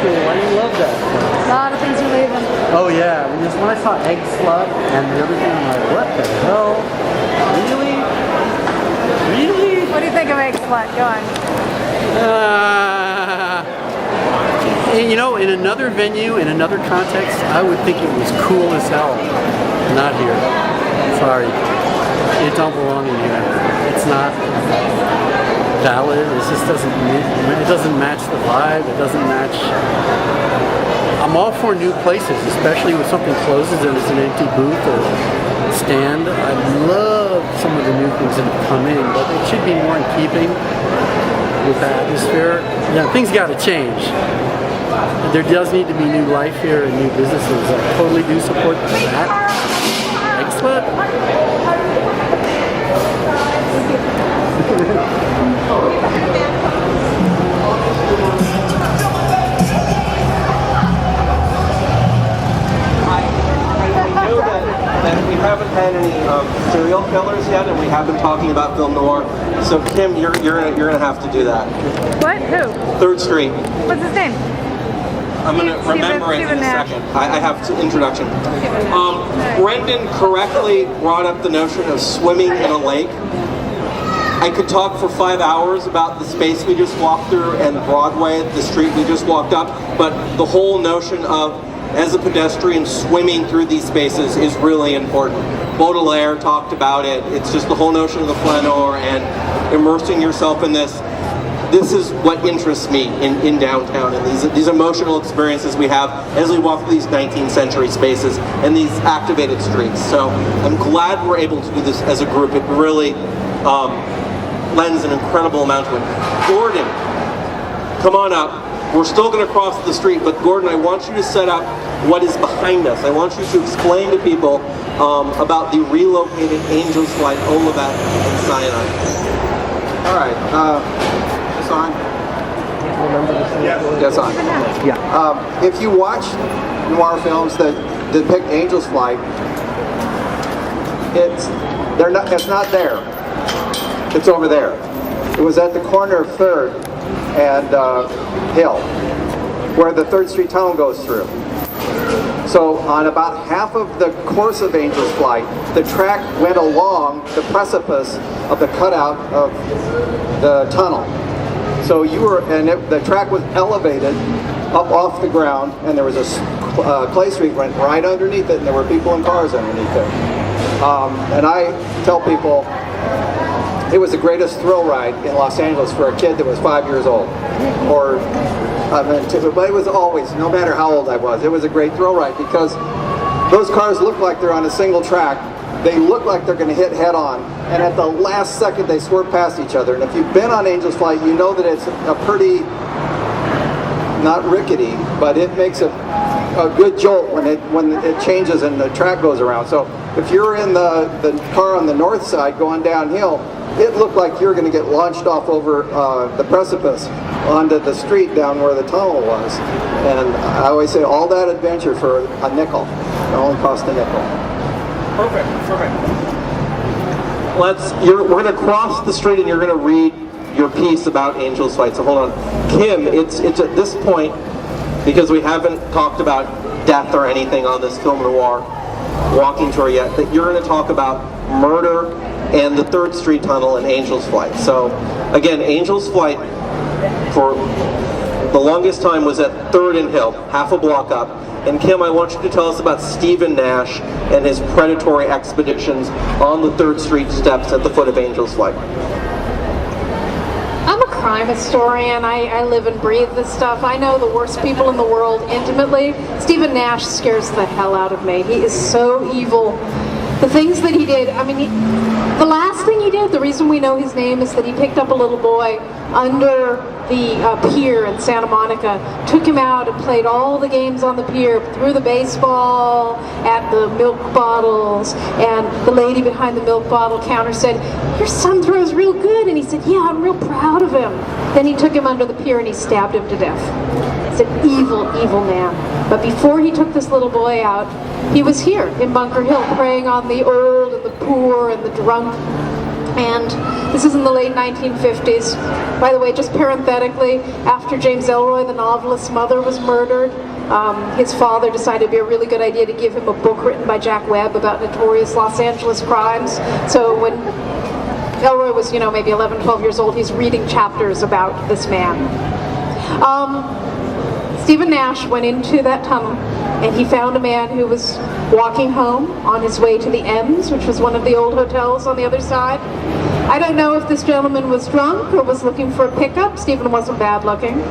school. I love that. A lot of things are leaving. Oh yeah, when I saw Egg Slut and the other thing, I'm like, what the hell? Really? Really? What do you think of Egg Slut? Go on. You know, in another venue, in another context, I would think it was cool as hell. Not here. Sorry. It don't belong in here. It's not valid. It just doesn't match the vibe. It doesn't match. I'm all for new places, especially when something closes and there's an empty booth or stand. I love some of the new things that have come in, but it should be more in keeping with the atmosphere. Yeah, things got to change. There does need to be new life here and new businesses. I totally do support that. Excellent. I know that we haven't had any serial killers yet, and we have been talking about film noir. So Kim, you're gonna have to do that. What? Who? Third Street. What's his name? I'm going to remember it in Steven a Nash. second. I have to introduction. Brendan correctly brought up the notion of swimming in a lake. I could talk for 5 hours about the space we just walked through and Broadway, the street we just walked up, but the whole notion of, as a pedestrian, swimming through these spaces is really important. Baudelaire talked about it. It's just the whole notion of the Flâneur and immersing yourself in this. This is what interests me in downtown, and these emotional experiences we have as we walk through these 19th century spaces and these activated streets. So I'm glad we're able to do this as a group. It really lends an incredible amount to it. Gordon, come on up. We're still going to cross the street, but Gordon, I want you to set up what is behind us. I want you to explain to people about the relocated Angels Flight, Olivet, and Cyanide. All right. On? Yes, on. Yeah. If you watch noir films that depict Angel's Flight, it's not there. It's over there. It was at the corner of 3rd and Hill, where the 3rd Street tunnel goes through. So on about half of the course of Angel's Flight, the track went along the precipice of the cutout of the tunnel. So the track was elevated up off the ground, and there was a clay street went right underneath it, and there were people and cars underneath it. And I tell people it was the greatest thrill ride in Los Angeles for a kid that was 5 years old. But it was always, no matter how old I was, it was a great thrill ride because those cars look like they're on a single track. They look like they're going to hit head on, and at the last second they swerve past each other. And if you've been on Angel's Flight, you know that it's a pretty, not rickety, but it makes a good jolt when it changes and the track goes around. So if you're in the car on the north side going downhill, it looked like you're going to get launched off over the precipice onto the street down where the tunnel was. And I always say all that adventure for a nickel. It only cost a nickel. Perfect. We're going to cross the street and you're going to read your piece about Angel's Flight. So hold on. Kim, it's at this point, because we haven't talked about death or anything on this film noir walking tour yet, that you're going to talk about murder and the 3rd Street tunnel and Angel's Flight. So again, Angel's Flight for the longest time was at 3rd and Hill, half a block up. And Kim, I want you to tell us about Steven Nash and his predatory expeditions on the 3rd Street steps at the foot of Angel's Flight. I'm a crime historian. I live and breathe this stuff. I know the worst people in the world intimately. Steven Nash scares the hell out of me. He is so evil. The things that he did, the last thing he did, the reason we know his name is that he picked up a little boy under the pier in Santa Monica, took him out and played all the games on the pier, threw the baseball at the milk bottles, and the lady behind the milk bottle counter said, "Your son throws real good," and he said, "Yeah, I'm real proud of him." Then he took him under the pier and he stabbed him to death. He's an evil, evil man. But before he took this little boy out, he was here in Bunker Hill preying on the old and the poor and the drunk. And this is in the late 1950s. By the way, just parenthetically, after James Ellroy, the novelist's mother, was murdered, his father decided it'd be a really good idea to give him a book written by Jack Webb about notorious Los Angeles crimes. So when Ellroy was, maybe 11, 12 years old, he's reading chapters about this man. Steven Nash went into that tunnel and he found a man who was walking home on his way to the M's, which was one of the old hotels on the other side. I don't know if this gentleman was drunk or was looking for a pickup. Steven wasn't bad looking.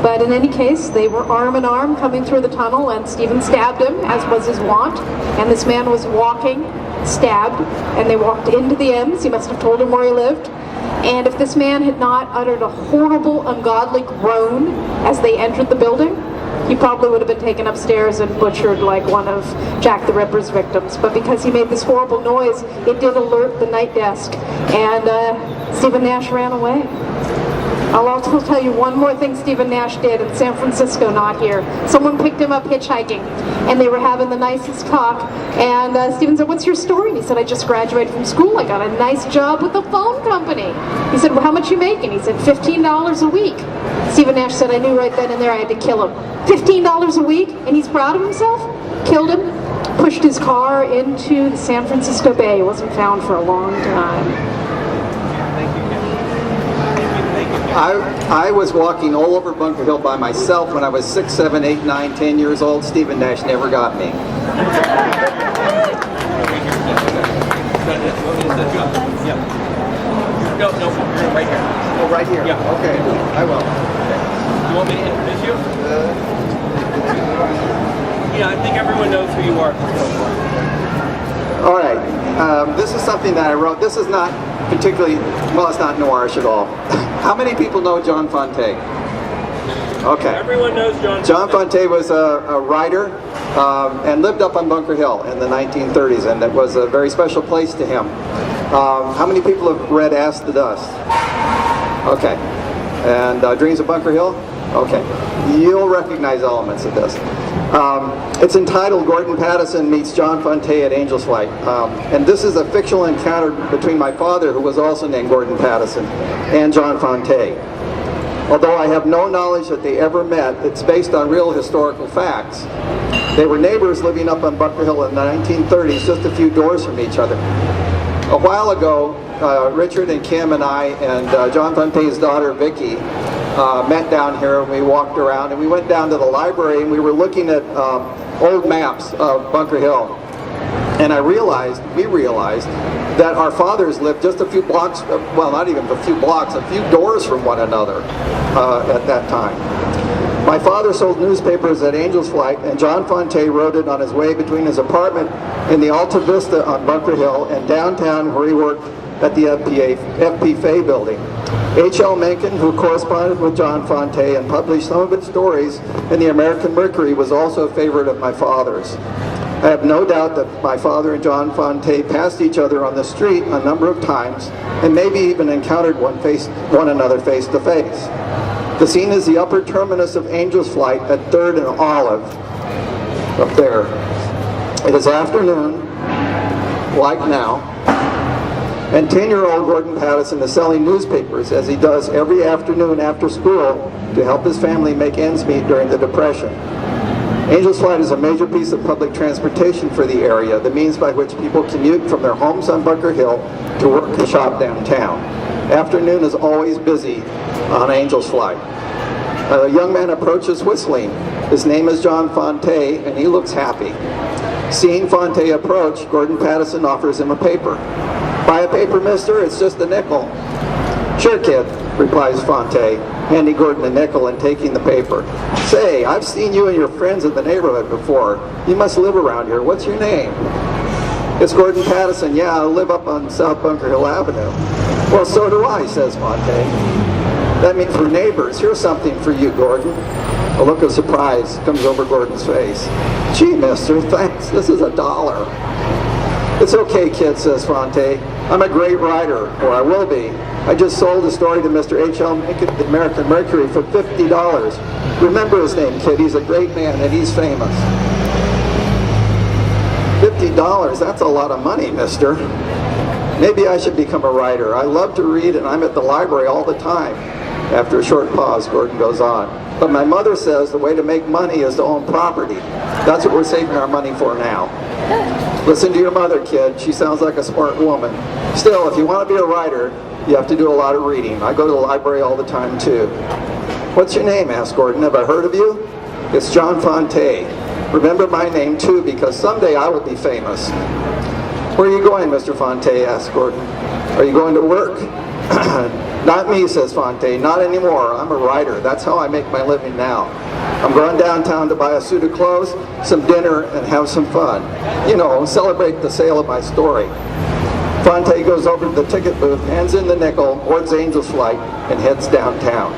But in any case, they were arm in arm coming through the tunnel, and Steven stabbed him, as was his wont. And this man was walking, stabbed, and they walked into the M's. He must have told him where he lived. And if this man had not uttered a horrible, ungodly groan as they entered the building, he probably would have been taken upstairs and butchered like one of Jack the Ripper's victims. But because he made this horrible noise, it did alert the night desk, and Steven Nash ran away. I'll also tell you one more thing Steven Nash did in San Francisco, not here. Someone picked him up hitchhiking, and they were having the nicest talk, and Steven said, "What's your story?" And he said, "I just graduated from school. I got a nice job with a phone company." He said, "Well, how much you making?" He said, $15 a week. Steven Nash said, "I knew right then and there I had to kill him." $15 a week, and he's proud of himself? Killed him, pushed his car into the San Francisco Bay. It wasn't found for a long time. I was walking all over Bunker Hill by myself when I was 6, 7, 8, 9, 10 years old. Steven Nash never got me. No, right here. Oh, right here? Yeah. Okay, I will. You want me to introduce you? Yeah, I think everyone knows who you are. All right. This is something that I wrote. This is not particularly, well, it's not noirish at all. How many people know John Fante? Okay. Everyone knows John Fante. John Fante was a writer and lived up on Bunker Hill in the 1930s, and it was a very special place to him. How many people have read Ask the Dust? Okay. And Dreams of Bunker Hill? Okay. You'll recognize elements of this. It's entitled Gordon Pattison Meets John Fante at Angel's Flight. And this is a fictional encounter between my father, who was also named Gordon Pattison, and John Fante. Although I have no knowledge that they ever met, it's based on real historical facts. They were neighbors living up on Bunker Hill in the 1930s, just a few doors from each other. A while ago, Richard and Kim and I and John Fante's daughter, Vicky, met down here, and we walked around, and we went down to the library, and we were looking at old maps of Bunker Hill. And we realized that our fathers lived just a few blocks, well, not even a few blocks, a few doors from one another at that time. My father sold newspapers at Angel's Flight, and John Fante wrote it on his way between his apartment in the Alta Vista on Bunker Hill and downtown, where he worked at the FP Fay Building. H.L. Mencken, who corresponded with John Fante and published some of his stories in the American Mercury, was also a favorite of my father's. I have no doubt that my father and John Fante passed each other on the street a number of times, and maybe even encountered one another face to face. The scene is the upper terminus of Angel's Flight at 3rd and Olive, up there. It is afternoon, like now, and 10-year-old Gordon Pattison is selling newspapers, as he does every afternoon after school, to help his family make ends meet during the Depression. Angel's Flight is a major piece of public transportation for the area, the means by which people commute from their homes on Bunker Hill to work and shop downtown. Afternoon is always busy on Angel's Flight. A young man approaches whistling. His name is John Fante, and he looks happy. Seeing Fante approach, Gordon Pattison offers him a paper. "Buy a paper, mister? It's just a nickel." "Sure, kid," replies Fante, handing Gordon a nickel and taking the paper. "Say, I've seen you and your friends in the neighborhood before. You must live around here. What's your name?" "It's Gordon Pattison. Yeah, I live up on South Bunker Hill Avenue." "Well, so do I," says Fante. "That means we're neighbors. Here's something for you, Gordon." A look of surprise comes over Gordon's face. "Gee, mister, thanks. This is $1. "It's okay, kid," says Fante. "I'm a great writer, or I will be. I just sold a story to Mr. H.L. Mencken at the American Mercury for $50. Remember his name, kid. He's a great man, and he's famous." "$50, that's a lot of money, mister." Maybe I should become a writer. I love to read and I'm at the library all the time. After a short pause, Gordon goes on. But my mother says the way to make money is to own property. That's what we're saving our money for now. Listen to your mother, kid. She sounds like a smart woman. Still, if you want to be a writer, you have to do a lot of reading. I go to the library all the time, too. What's your name? Asked Gordon. Have I heard of you? It's John Fante. Remember my name, too, because someday I will be famous. Where are you going, Mr. Fante? Asked Gordon. Are you going to work? Not me, says Fante. Not anymore. I'm a writer. That's how I make my living now. I'm going downtown to buy a suit of clothes, some dinner, and have some fun. You know, celebrate the sale of my story. Fante goes over to the ticket booth, hands in the nickel, boards Angel's Flight, and heads downtown.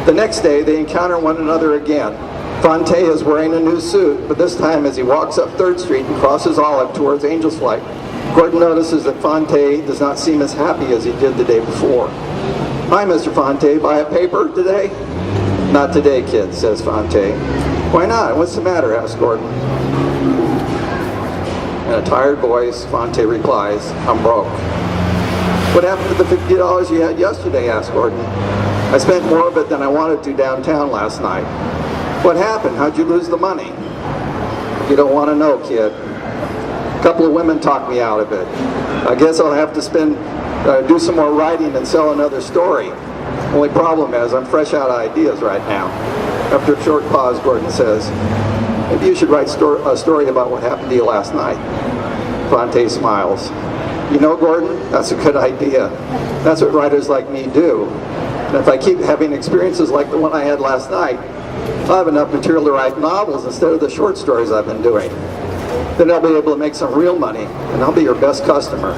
The next day, they encounter one another again. Fante is wearing a new suit, but this time as he walks up 3rd Street and crosses Olive towards Angel's Flight, Gordon notices that Fante does not seem as happy as he did the day before. Hi, Mr. Fante, buy a paper today? Not today, kid, says Fante. Why not? What's the matter? Asks Gordon. In a tired voice, Fante replies, I'm broke. What happened to the $50 you had yesterday? Asked Gordon. I spent more of it than I wanted to downtown last night. What happened? How'd you lose the money? You don't want to know, kid. A couple of women talked me out of it. I guess I'll have to do some more writing and sell another story. Only problem is I'm fresh out of ideas right now. After a short pause, Gordon says, maybe you should write a story about what happened to you last night. Fante smiles. You know, Gordon, that's a good idea. That's what writers like me do. And if I keep having experiences like the one I had last night, I'll have enough material to write novels instead of the short stories I've been doing. Then I'll be able to make some real money, and I'll be your best customer.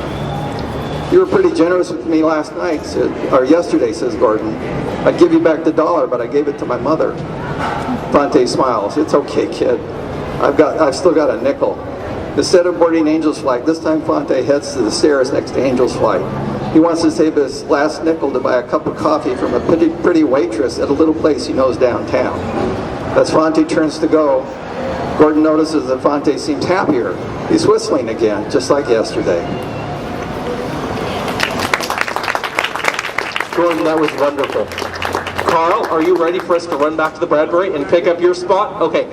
You were pretty generous with me last night, or yesterday, says Gordon. I'd give you back the $1, but I gave it to my mother. Fante smiles. It's okay, kid. I've still got a nickel. Instead of boarding Angel's Flight, this time Fante heads to the stairs next to Angel's Flight. He wants to save his last nickel to buy a cup of coffee from a pretty waitress at a little place he knows downtown. As Fante turns to go, Gordon notices that Fante seems happier. He's whistling again, just like yesterday. Gordon, that was wonderful. Carl, are you ready for us to run back to the Bradbury and pick up your spot? Okay,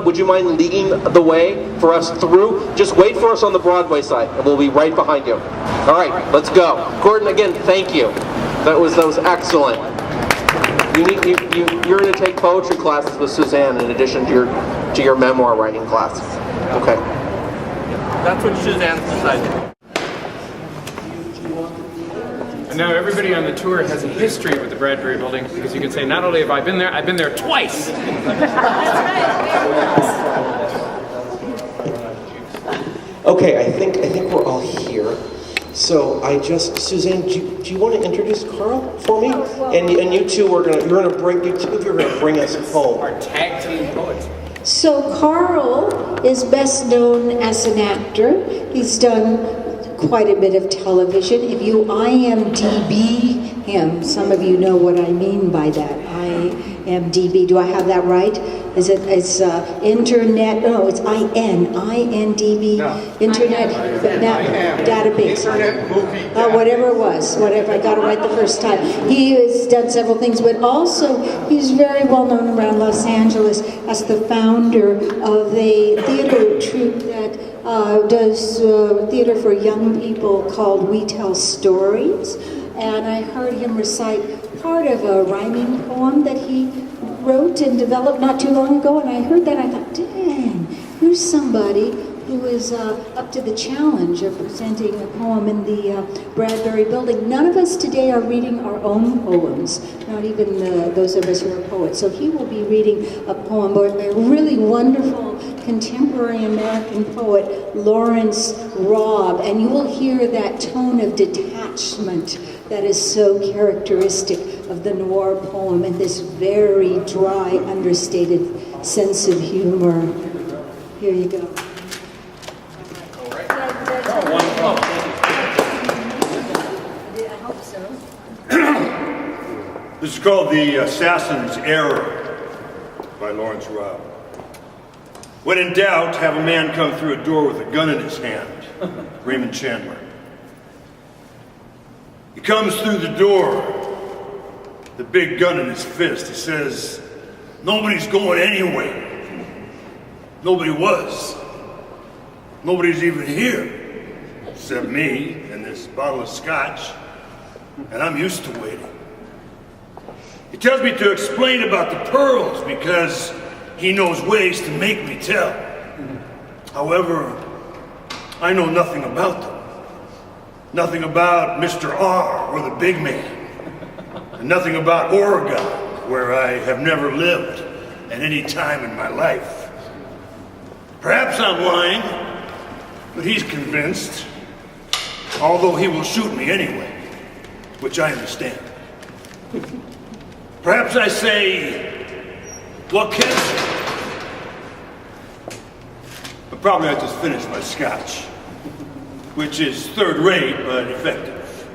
would you mind leading the way for us through? Just wait for us on the Broadway side, and we'll be right behind you. All right, let's go. Gordon, again, thank you. That was excellent. You're going to take poetry classes with Suzanne in addition to your memoir writing class. Okay. That's what Suzanne's decided. And now everybody on the tour has a history with the Bradbury Building, because you can say, not only have I been there, I've been there twice. Okay, I think we're all here. So Suzanne, do you want to introduce Carl for me? And you two are gonna bring us home. Our tag team poets. So Carl is best known as an actor. He's done quite a bit of television. If you IMDb him, some of you know what I mean by that. IMDb, do I have that right? It's internet, no, it's INDB, no. Internet database. Internet movie. Whatever it was, whatever, I got it right the first time. He has done several things, but also he's very well known around Los Angeles as the founder of a theater troupe that does theater for young people called We Tell Stories. And I heard him recite part of a rhyming poem that he wrote and developed not too long ago, and I heard that, I thought, dang, here's somebody who is up to the challenge of presenting a poem in the Bradbury Building. None of us today are reading our own poems, not even those of us who are poets. So he will be reading a poem by a really wonderful contemporary American poet, Lawrence Robb, and you will hear that tone of detachment that is so characteristic of the noir poem and this very dry, understated sense of humor. Here you go. I hope so. This is called The Assassin's Error by Lawrence Robb. When in doubt, have a man come through a door with a gun in his hand. Raymond Chandler. He comes through the door, the big gun in his fist. He says, "Nobody's going anywhere." Nobody was. Nobody's even here, except me and this bottle of scotch, and I'm used to waiting. He tells me to explain about the pearls because he knows ways to make me tell. However, I know nothing about them. Nothing about Mr. R or the big man. And nothing about Oregon, where I have never lived at any time in my life. Perhaps I'm lying, but he's convinced, although he will shoot me anyway, which I understand. Perhaps I say, "What can I?" But probably I just finished my scotch, which is third rate, but effective.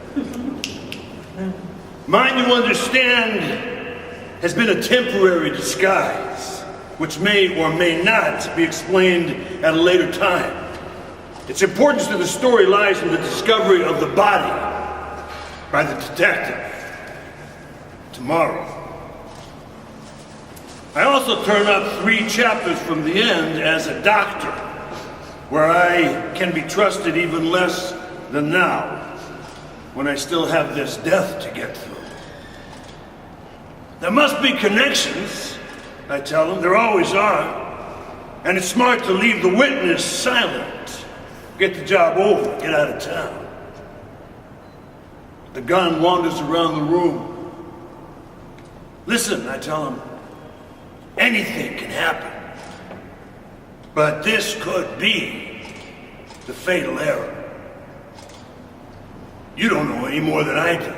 Mine, you understand, has been a temporary disguise, which may or may not be explained at a later time. Its importance to the story lies in the discovery of the body by the detective tomorrow. I also turn up 3 chapters from the end as a doctor, where I can be trusted even less than now, when I still have this death to get through. There must be connections, I tell him. There always are. And it's smart to leave the witness silent. Get the job over, get out of town. The gun wanders around the room. Listen, I tell him, anything can happen. But this could be the fatal error. You don't know any more than I do.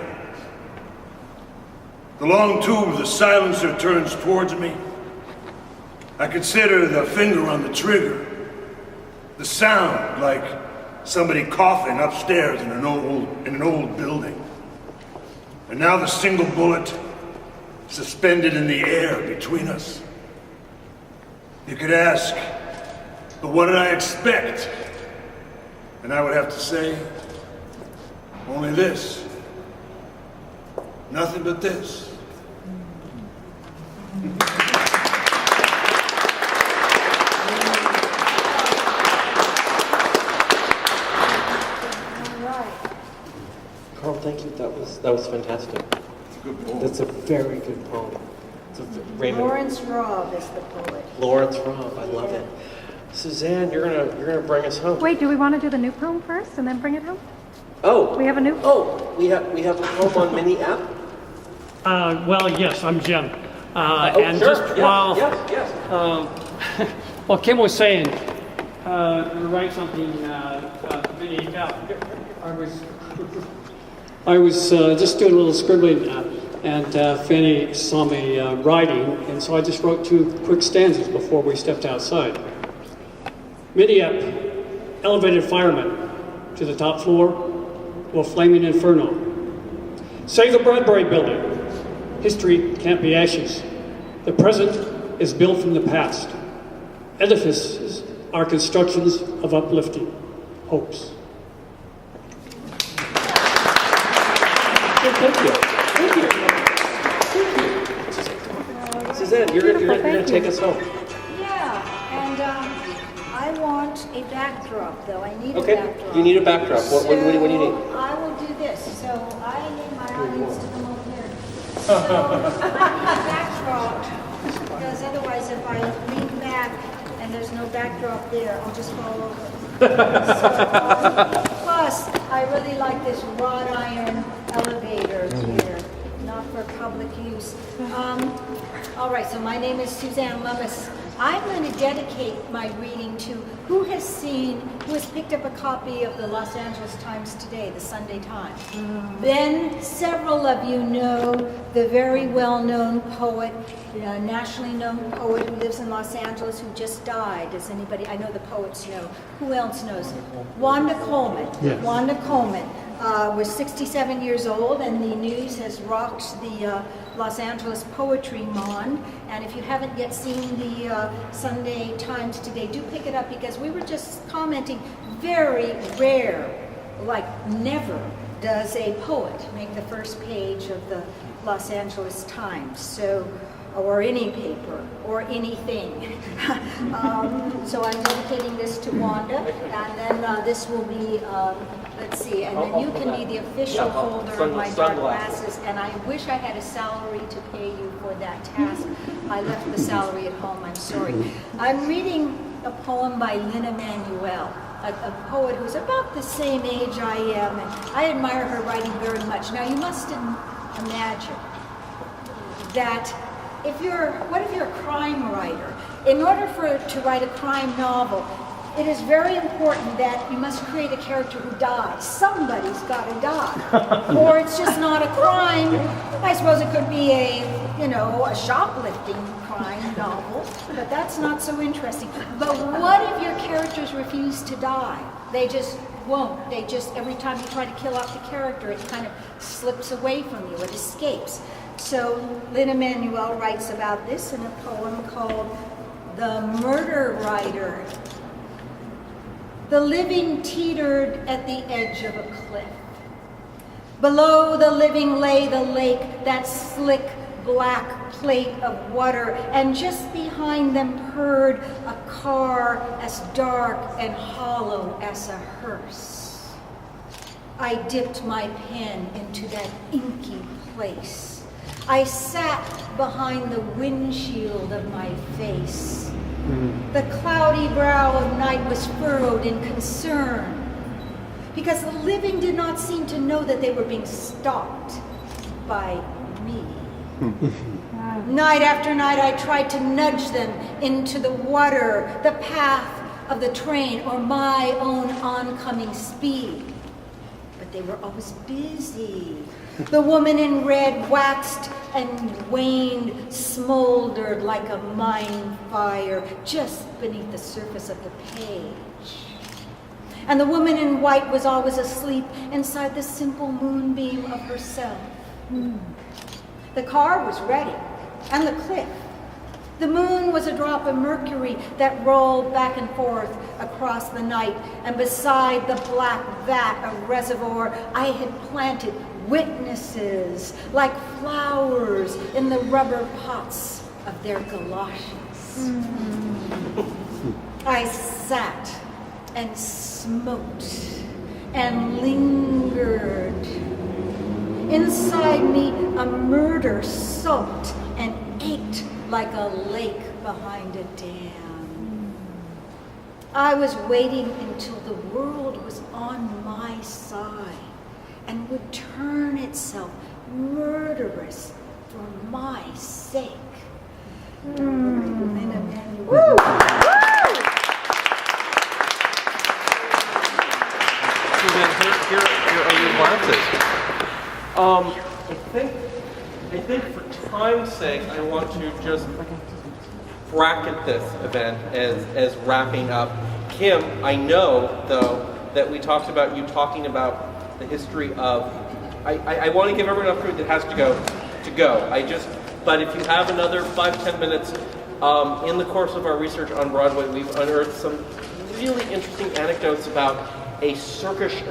The long tube of the silencer turns towards me. I consider the finger on the trigger. The sound like somebody coughing upstairs in an old building. And now the single bullet suspended in the air between us. You could ask, but what did I expect? And I would have to say, only this. Nothing but this. Carl, thank you. That was fantastic. It's a good poem. That's a very good poem. Raymond. Lawrence Robb is the poet. Lawrence Robb, I love it. Suzanne, you're gonna bring us home. Wait, do we want to do the new poem first and then bring it home? Oh, We have a new. we have a poem on Minnie Epp. Well, yes, I'm Jim. And sure. Just while Yes. while Kim was saying to write something, Minnie Epp, I was just doing a little scribbling, and Fanny saw me writing, and so I just wrote 2 quick stanzas before we stepped outside. Minnie Epp, elevated fireman to the top floor, or flaming inferno. Save the Bradbury Building. History can't be ashes. The present is built from the past. Edifices are constructions of uplifting hopes. Thank you. Suzanne, you're gonna take us home. Yeah, and I want a backdrop, though. I need Okay. a backdrop. You need a backdrop. What do you need? I will do this. So I need my audience to come over here. So I need a backdrop, because otherwise if I lean back and there's no backdrop there, I'll just fall over. Plus, I really like this wrought iron elevator here, not for public use. All right, so my name is Suzanne Lummis. I'm going to dedicate my reading to who has picked up a copy of the Los Angeles Times Today, the Sunday Times. Then several of you know the very well-known poet, nationally known poet who lives in Los Angeles who just died. Does anybody, I know the poets know. Who else knows? Wanda Coleman. Yes. Wanda Coleman was 67 years old, and the news has rocked the Los Angeles Poetry Mon. And if you haven't yet seen the Sunday Times Today, do pick it up, because we were just commenting, very rare, like never, does a poet make the first page of the Los Angeles Times, so, or any paper, or anything. So I'm dedicating this to Wanda, and then this will be, let's see, and then you can be the official holder of my dark glasses, and I wish I had a salary to pay you for that task. I left the salary at home, I'm sorry. I'm reading a poem by Lynn Emanuel, a poet who's about the same age I am, and I admire her writing very much. Now, you must imagine that what if you're a crime writer? In order to write a crime novel, it is very important that you must create a character who dies. Somebody's got to die. Or it's just not a crime. I suppose it could be a shoplifting crime novel, but that's not so interesting. But what if your characters refuse to die? They just won't. Every time you try to kill off the character, it kind of slips away from you. It escapes. So Lynn Emanuel writes about this in a poem called The Murder Writer. The living teetered at the edge of a cliff. Below the living lay the lake, that slick black plate of water, and just behind them purred a car as dark and hollow as a hearse. I dipped my pen into that inky place. I sat behind the windshield of my face. The cloudy brow of night was furrowed in concern, because the living did not seem to know that they were being stalked by me. Night after night I tried to nudge them into the water, the path of the train, or my own oncoming speed. But they were always busy. The woman in red waxed and waned, smoldered like a mine fire just beneath the surface of the page. And the woman in white was always asleep inside the simple moonbeam of herself. The car was ready, and the cliff. The moon was a drop of mercury that rolled back and forth across the night, and beside the black vat of reservoir I had planted witnesses like flowers in the rubber pots of their galoshes. I sat and smoked and lingered. Inside me a murder soaked and ached like a lake behind a dam. I was waiting until the world was on my side and would turn itself murderous for my sake. Lynn Emanuel. Woo! Here are your glasses. I think for time's sake, I want to just bracket this event as wrapping up. Kim, I know though that we talked about you talking about the history of. I want to give everyone enough food that has to go. But if you have another 5-10 minutes, in the course of our research on Broadway, we've unearthed some really interesting anecdotes about a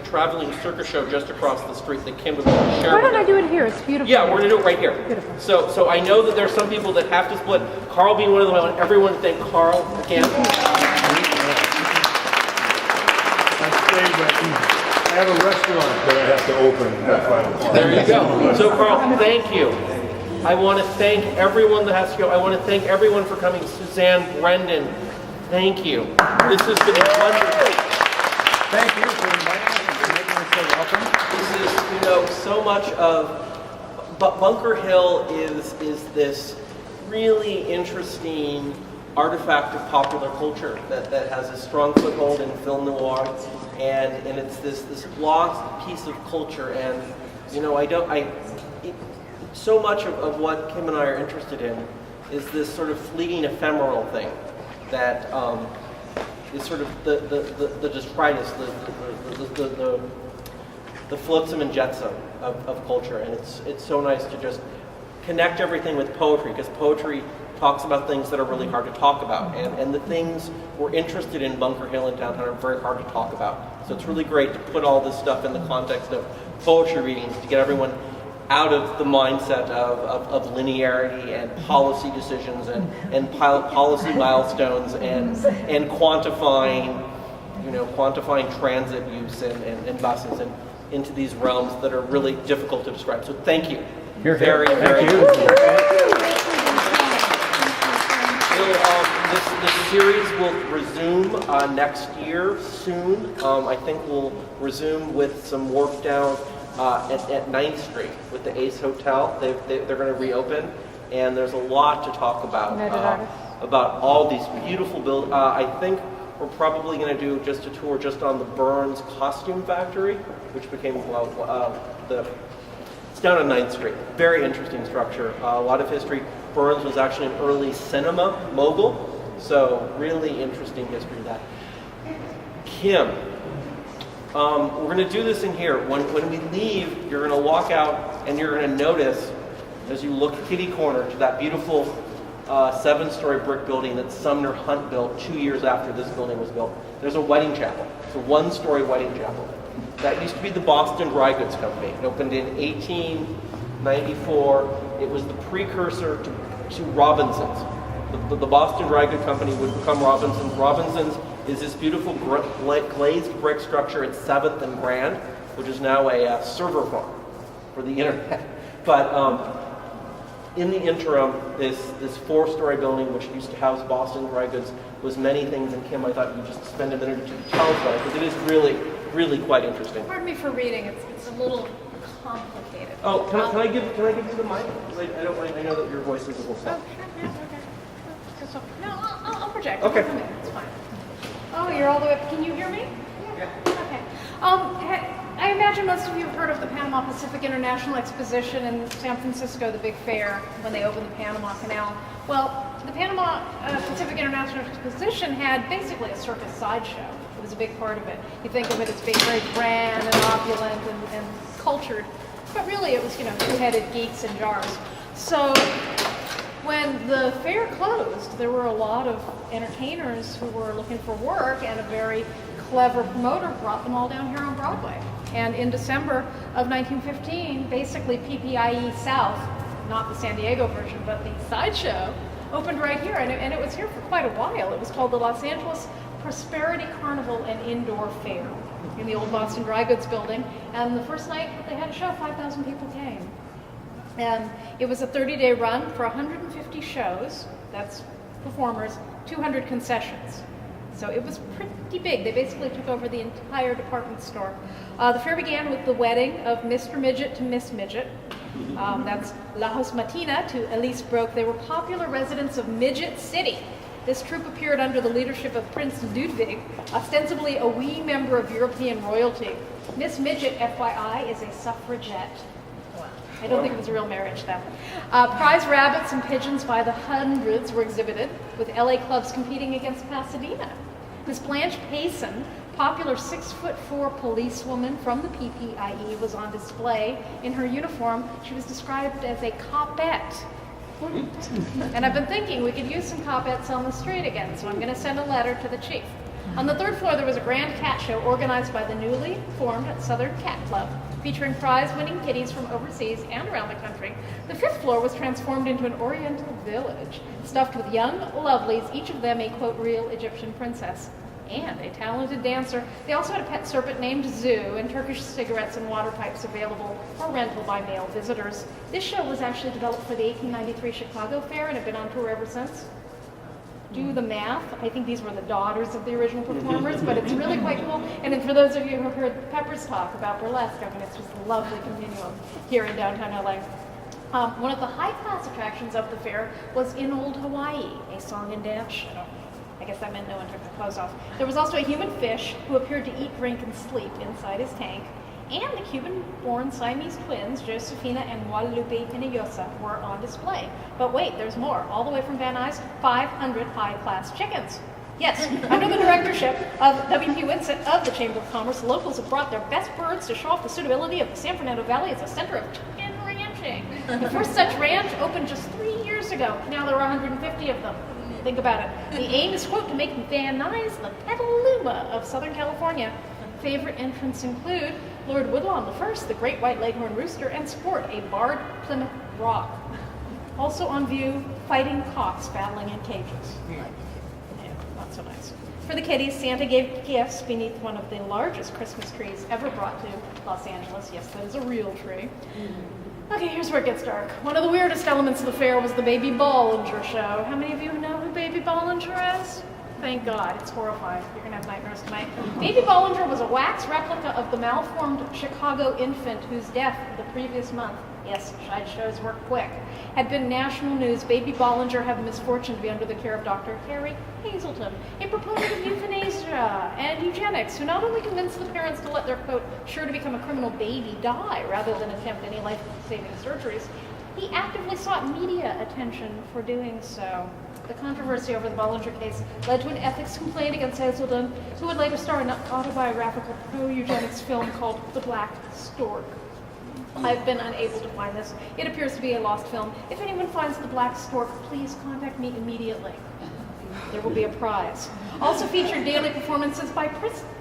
traveling circus show just across the street that Kim would like to share. Why don't I do it here? It's beautiful. Yeah, we're going to do it right here. Beautiful. So I know that there's some people that have to split. Carl being one of them, I want everyone to thank Carl again. I have a restaurant that I have to open at 5 o'clock. There you go. So Carl, thank you. I want to thank everyone that has to go. I want to thank everyone for coming. Suzanne, Brendan, thank you. This has been wonderful. Thank you for inviting us and for making us so welcome. This is, so much of Bunker Hill is this really interesting artifact of popular culture that has a strong foothold in film noir, and it's this lost piece of culture. And so much of what Kim and I are interested in is this sort of fleeting ephemeral thing that is sort of the detritus, the flotsam and jetsam of culture. And it's so nice to just connect everything with poetry, because poetry talks about things that are really hard to talk about. And the things we're interested in Bunker Hill and downtown are very hard to talk about. So it's really great to put all this stuff in the context of poetry readings to get everyone out of the mindset of linearity and policy decisions and policy milestones and quantifying transit use and buses and into these realms that are really difficult to describe. So thank you. Very, very This series will resume next year soon. I think we'll resume with some work down at 9th Street with the Ace Hotel. They're going to reopen, and there's a lot to talk about all these beautiful buildings. I think we're probably going to do just a tour just on the Burns Costume Factory, which became it's down on 9th Street. Very interesting structure. A lot of history. Burns was actually an early cinema mogul, so really interesting history of that. Kim, we're going to do this in here. When we leave, you're going to walk out and you're going to notice, as you look kitty corner to that beautiful 7-story brick building that Sumner Hunt built 2 years after this building was built. There's a wedding chapel. It's a 1-story wedding chapel. That used to be the Boston Dry Goods Company. It opened in 1894. It was the precursor to Robinson's. The Boston Dry Goods Company would become Robinson's. Robinson's is this beautiful glazed brick structure at 7th and Grand, which is now a server farm for the internet. But in the interim, this 4-story building, which used to house Boston Dry Goods, was many things. And Kim, I thought you'd just spend a minute or two to tell us about it, because it is really quite interesting. Pardon me for reading. It's a little complicated. Oh, can I give you the mic? I know that your voice is a little soft. Okay. No, I'll project. Okay. It's fine. Oh, you're all the way up. Can you hear me? Yeah. Okay. I imagine most of you have heard of the Panama Pacific International Exposition in San Francisco, the big fair, when they opened the Panama Canal. Well, the Panama Pacific International Exposition had basically a circus sideshow. It was a big part of it. You think of it as being very grand and opulent and cultured, but really it was, two-headed geeks in jars. So when the fair closed, there were a lot of entertainers who were looking for work, and a very clever promoter brought them all down here on Broadway. And in December of 1915, basically PPIE South, not the San Diego version, but the sideshow, opened right here, and it was here for quite a while. It was called the Los Angeles Prosperity Carnival and Indoor Fair in the old Boston Dry Goods Building. And the first night they had a show, 5,000 people came. And it was a 30-day run for 150 shows, that's performers, 200 concessions. So it was pretty big. They basically took over the entire department store. The fair began with the wedding of Mr. Midget to Miss Midget. That's La Hosmatina to Elise Broke. They were popular residents of Midget City. This troupe appeared under the leadership of Prince Ludwig, ostensibly a wee member of European royalty. Miss Midget, FYI, is a suffragette. I don't think it was a real marriage, though. Prize rabbits and pigeons by the hundreds were exhibited, with LA clubs competing against Pasadena. Miss Blanche Payson, popular 6'4" policewoman from the PPIE, was on display. In her uniform, she was described as a copette. And I've been thinking we could use some copettes on the street again, so I'm going to send a letter to the chief. On the 3rd floor, there was a grand cat show organized by the newly formed Southern Cat Club, featuring prize-winning kitties from overseas and around the country. The 5th floor was transformed into an oriental village, stuffed with young lovelies, each of them a, quote, real Egyptian princess, and a talented dancer. They also had a pet serpent named Zoo, and Turkish cigarettes and water pipes available for rental by male visitors. This show was actually developed for the 1893 Chicago Fair and had been on tour ever since. Do the math. I think these were the daughters of the original performers, but it's really quite cool. And then for those of you who have heard Peppers talk about burlesque, I mean, it's just a lovely continuum here in downtown LA. One of the high-class attractions of the fair was In Old Hawaii, a song and dance show. I guess that meant no one took their clothes off. There was also a human fish who appeared to eat, drink, and sleep inside his tank. And the Cuban-born Siamese twins, Josefina and Guadalupe Hinojosa, were on display. But wait, there's more. All the way from Van Nuys, 500 high-class chickens. Yes, under the directorship of W.P. Winsett of the Chamber of Commerce, locals have brought their best birds to show off the suitability of the San Fernando Valley as a center of chicken ranching. ranching. The first such ranch opened just 3 years ago. Now there are 150 of them. Think about it. The aim is, quote, to make Van Nuys the Petaluma of Southern California. Favorite entrants include Lord Woodlawn I, the great white leghorn rooster, and Sport, a barred Plymouth Rock. Also on view, fighting cocks battling in cages. Yeah, not so nice. For the kiddies, Santa gave gifts beneath one of the largest Christmas trees ever brought to Los Angeles. Yes, that is a real tree. Okay, here's where it gets dark. One of the weirdest elements of the fair was the Baby Bollinger show. How many of you know who Baby Bollinger is? Thank God, it's horrifying. You're gonna have nightmares tonight. Baby Bollinger was a wax replica of the malformed Chicago infant whose death the previous month, yes, sideshows work quick, had been national news. Baby Bollinger had the misfortune to be under the care of Dr. Harry Hazelton, a proponent of euthanasia and eugenics, who not only convinced the parents to let their, quote, sure to become a criminal baby die rather than attempt any life-saving surgeries, he actively sought media attention for doing so. The controversy over the Bollinger case led to an ethics complaint against Hazelton, who would later star in an autobiographical pro-eugenics film called The Black Stork. I've been unable to find this. It appears to be a lost film. If anyone finds The Black Stork, please contact me immediately. There will be a prize. Also featured daily performances by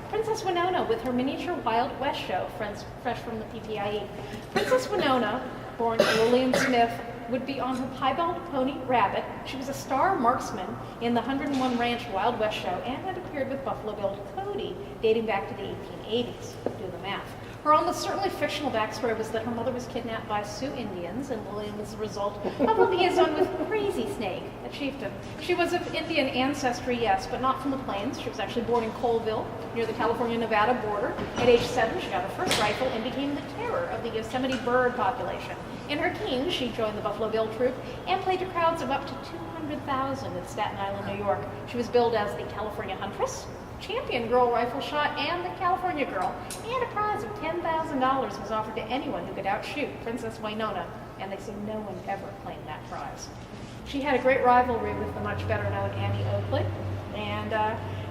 Princess Winona with her miniature Wild West show, fresh from the PPIE. Princess Winona, born Lillian Smith, would be on her piebald pony Rabbit. She was a star marksman in the 101 Ranch Wild West show and had appeared with Buffalo Bill Cody dating back to the 1880s. Do the math. Her almost certainly fictional backstory was that her mother was kidnapped by Sioux Indians, and Lillian was the result of a liaison with Crazy Snake, a chieftain. She was of Indian ancestry, yes, but not from the plains. She was actually born in Colville, near the California-Nevada border. At age 7, she got her first rifle and became the terror of the Yosemite bird population. In her teens, she joined the Buffalo Bill Troop and played to crowds of up to 200,000 in Staten Island, New York. She was billed as the California Huntress, champion girl rifle shot, and the California Girl. And a prize of $10,000 was offered to anyone who could outshoot Princess Winona, and they say no one ever claimed that prize. She had a great rivalry with the much better known Annie Oakley, and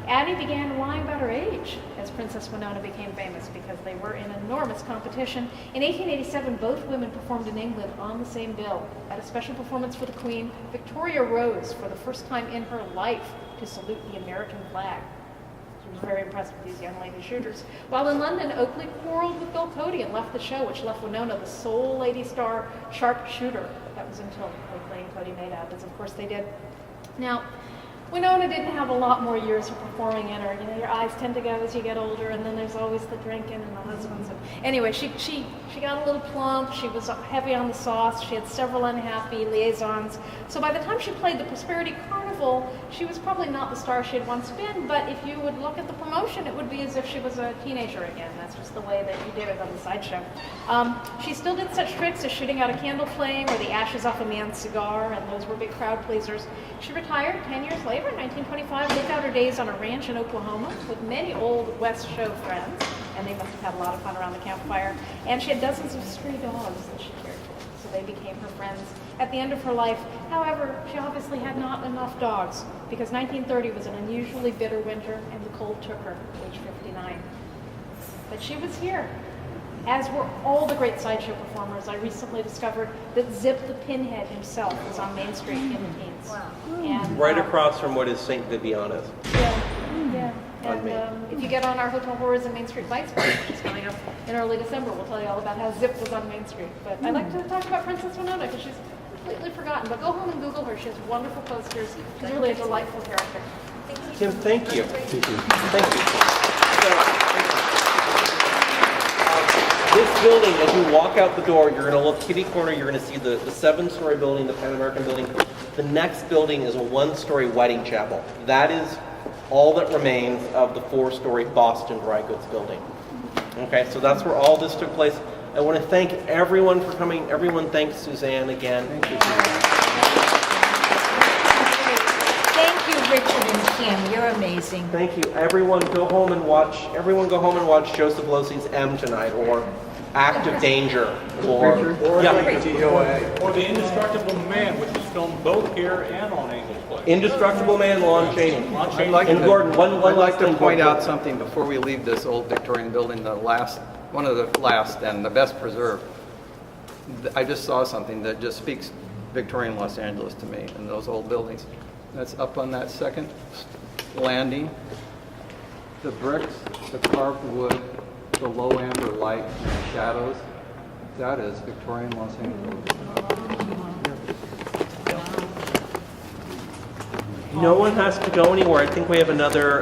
Annie began lying about her age as Princess Winona became famous because they were in enormous competition. In 1887, both women performed in England on the same bill. At a special performance for the Queen, Victoria rose for the first time in her life to salute the American flag. She was very impressed with these young lady shooters. While in London, Oakley quarreled with Bill Cody and left the show, which left Winona the sole lady star sharpshooter. That was until Oakley and Cody made out, as of course they did. Now, Winona didn't have a lot more years of performing in her. You know, your eyes tend to go as you get older, and then there's always the drinking and the husbands. Anyway, she got a little plump. She was heavy on the sauce. She had several unhappy liaisons. So by the time she played the Prosperity Carnival, she was probably not the star she had once been, but if you would look at the promotion, it would be as if she was a teenager again. That's just the way that you did it on the sideshow. She still did such tricks as shooting out a candle flame or the ashes off a man's cigar, and those were big crowd pleasers. She retired 10 years later in 1925, lived out her days on a ranch in Oklahoma with many old West Show friends, and they must have had a lot of fun around the campfire. And she had dozens of stray dogs that she cared for, so they became her friends at the end of her life. However, she obviously had not enough dogs, because 1930 was an unusually bitter winter, and the cold took her at age 59. But she was here, as were all the great sideshow performers. I recently discovered that Zip the Pinhead himself was on Main Street in the teens. Wow. And, Right across from what is St. Viviana's. Yeah. And if you get on our Hotel Horrors and Main Street Bites, which is coming up in early December, we'll tell you all about how Zip was on Main Street. But I like to talk about Princess Winona because she's completely forgotten. But go home and Google her. She has wonderful posters. She's really a delightful character. Tim, thank you. Thank you. Thank you. This building, as you walk out the door, you're going to look kitty corner, you're going to see the 7-story building, the Pan American building. The next building is a 1-story wedding chapel. That is all that remains of the 4-story Boston dry goods building. Okay, so that's where all this took place. I want to thank everyone for coming. Everyone thanks Suzanne again. Thank you, Thank you, Richard and Kim. You're amazing. Thank you. Everyone go home and watch Joseph Losey's M tonight, or Act of Danger, or The Indestructible Man, which is filmed both here and on Angel's Place. Indestructible Man, Lon Chaney. I'd like to point out something before we leave this old Victorian building, one of the last and the best preserved. I just saw something that just speaks Victorian Los Angeles to me in those old buildings. That's up on that second landing. The bricks, the carved wood, the low amber light and the shadows, that is Victorian Los Angeles. No one has to go anywhere. I think we have another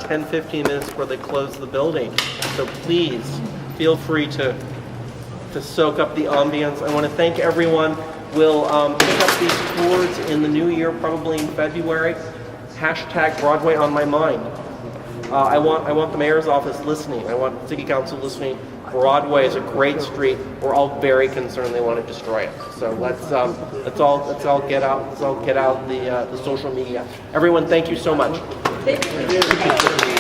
10-15 minutes before they close the building. So please feel free to soak up the ambience. I want to thank everyone. We'll pick up these tours in the new year, probably in February. Hashtag Broadway on my mind. I want the mayor's office listening. I want city council listening. Broadway is a great street. We're all very concerned they want to destroy it. So let's all get out the social media. Everyone, thank you so much. Thank you.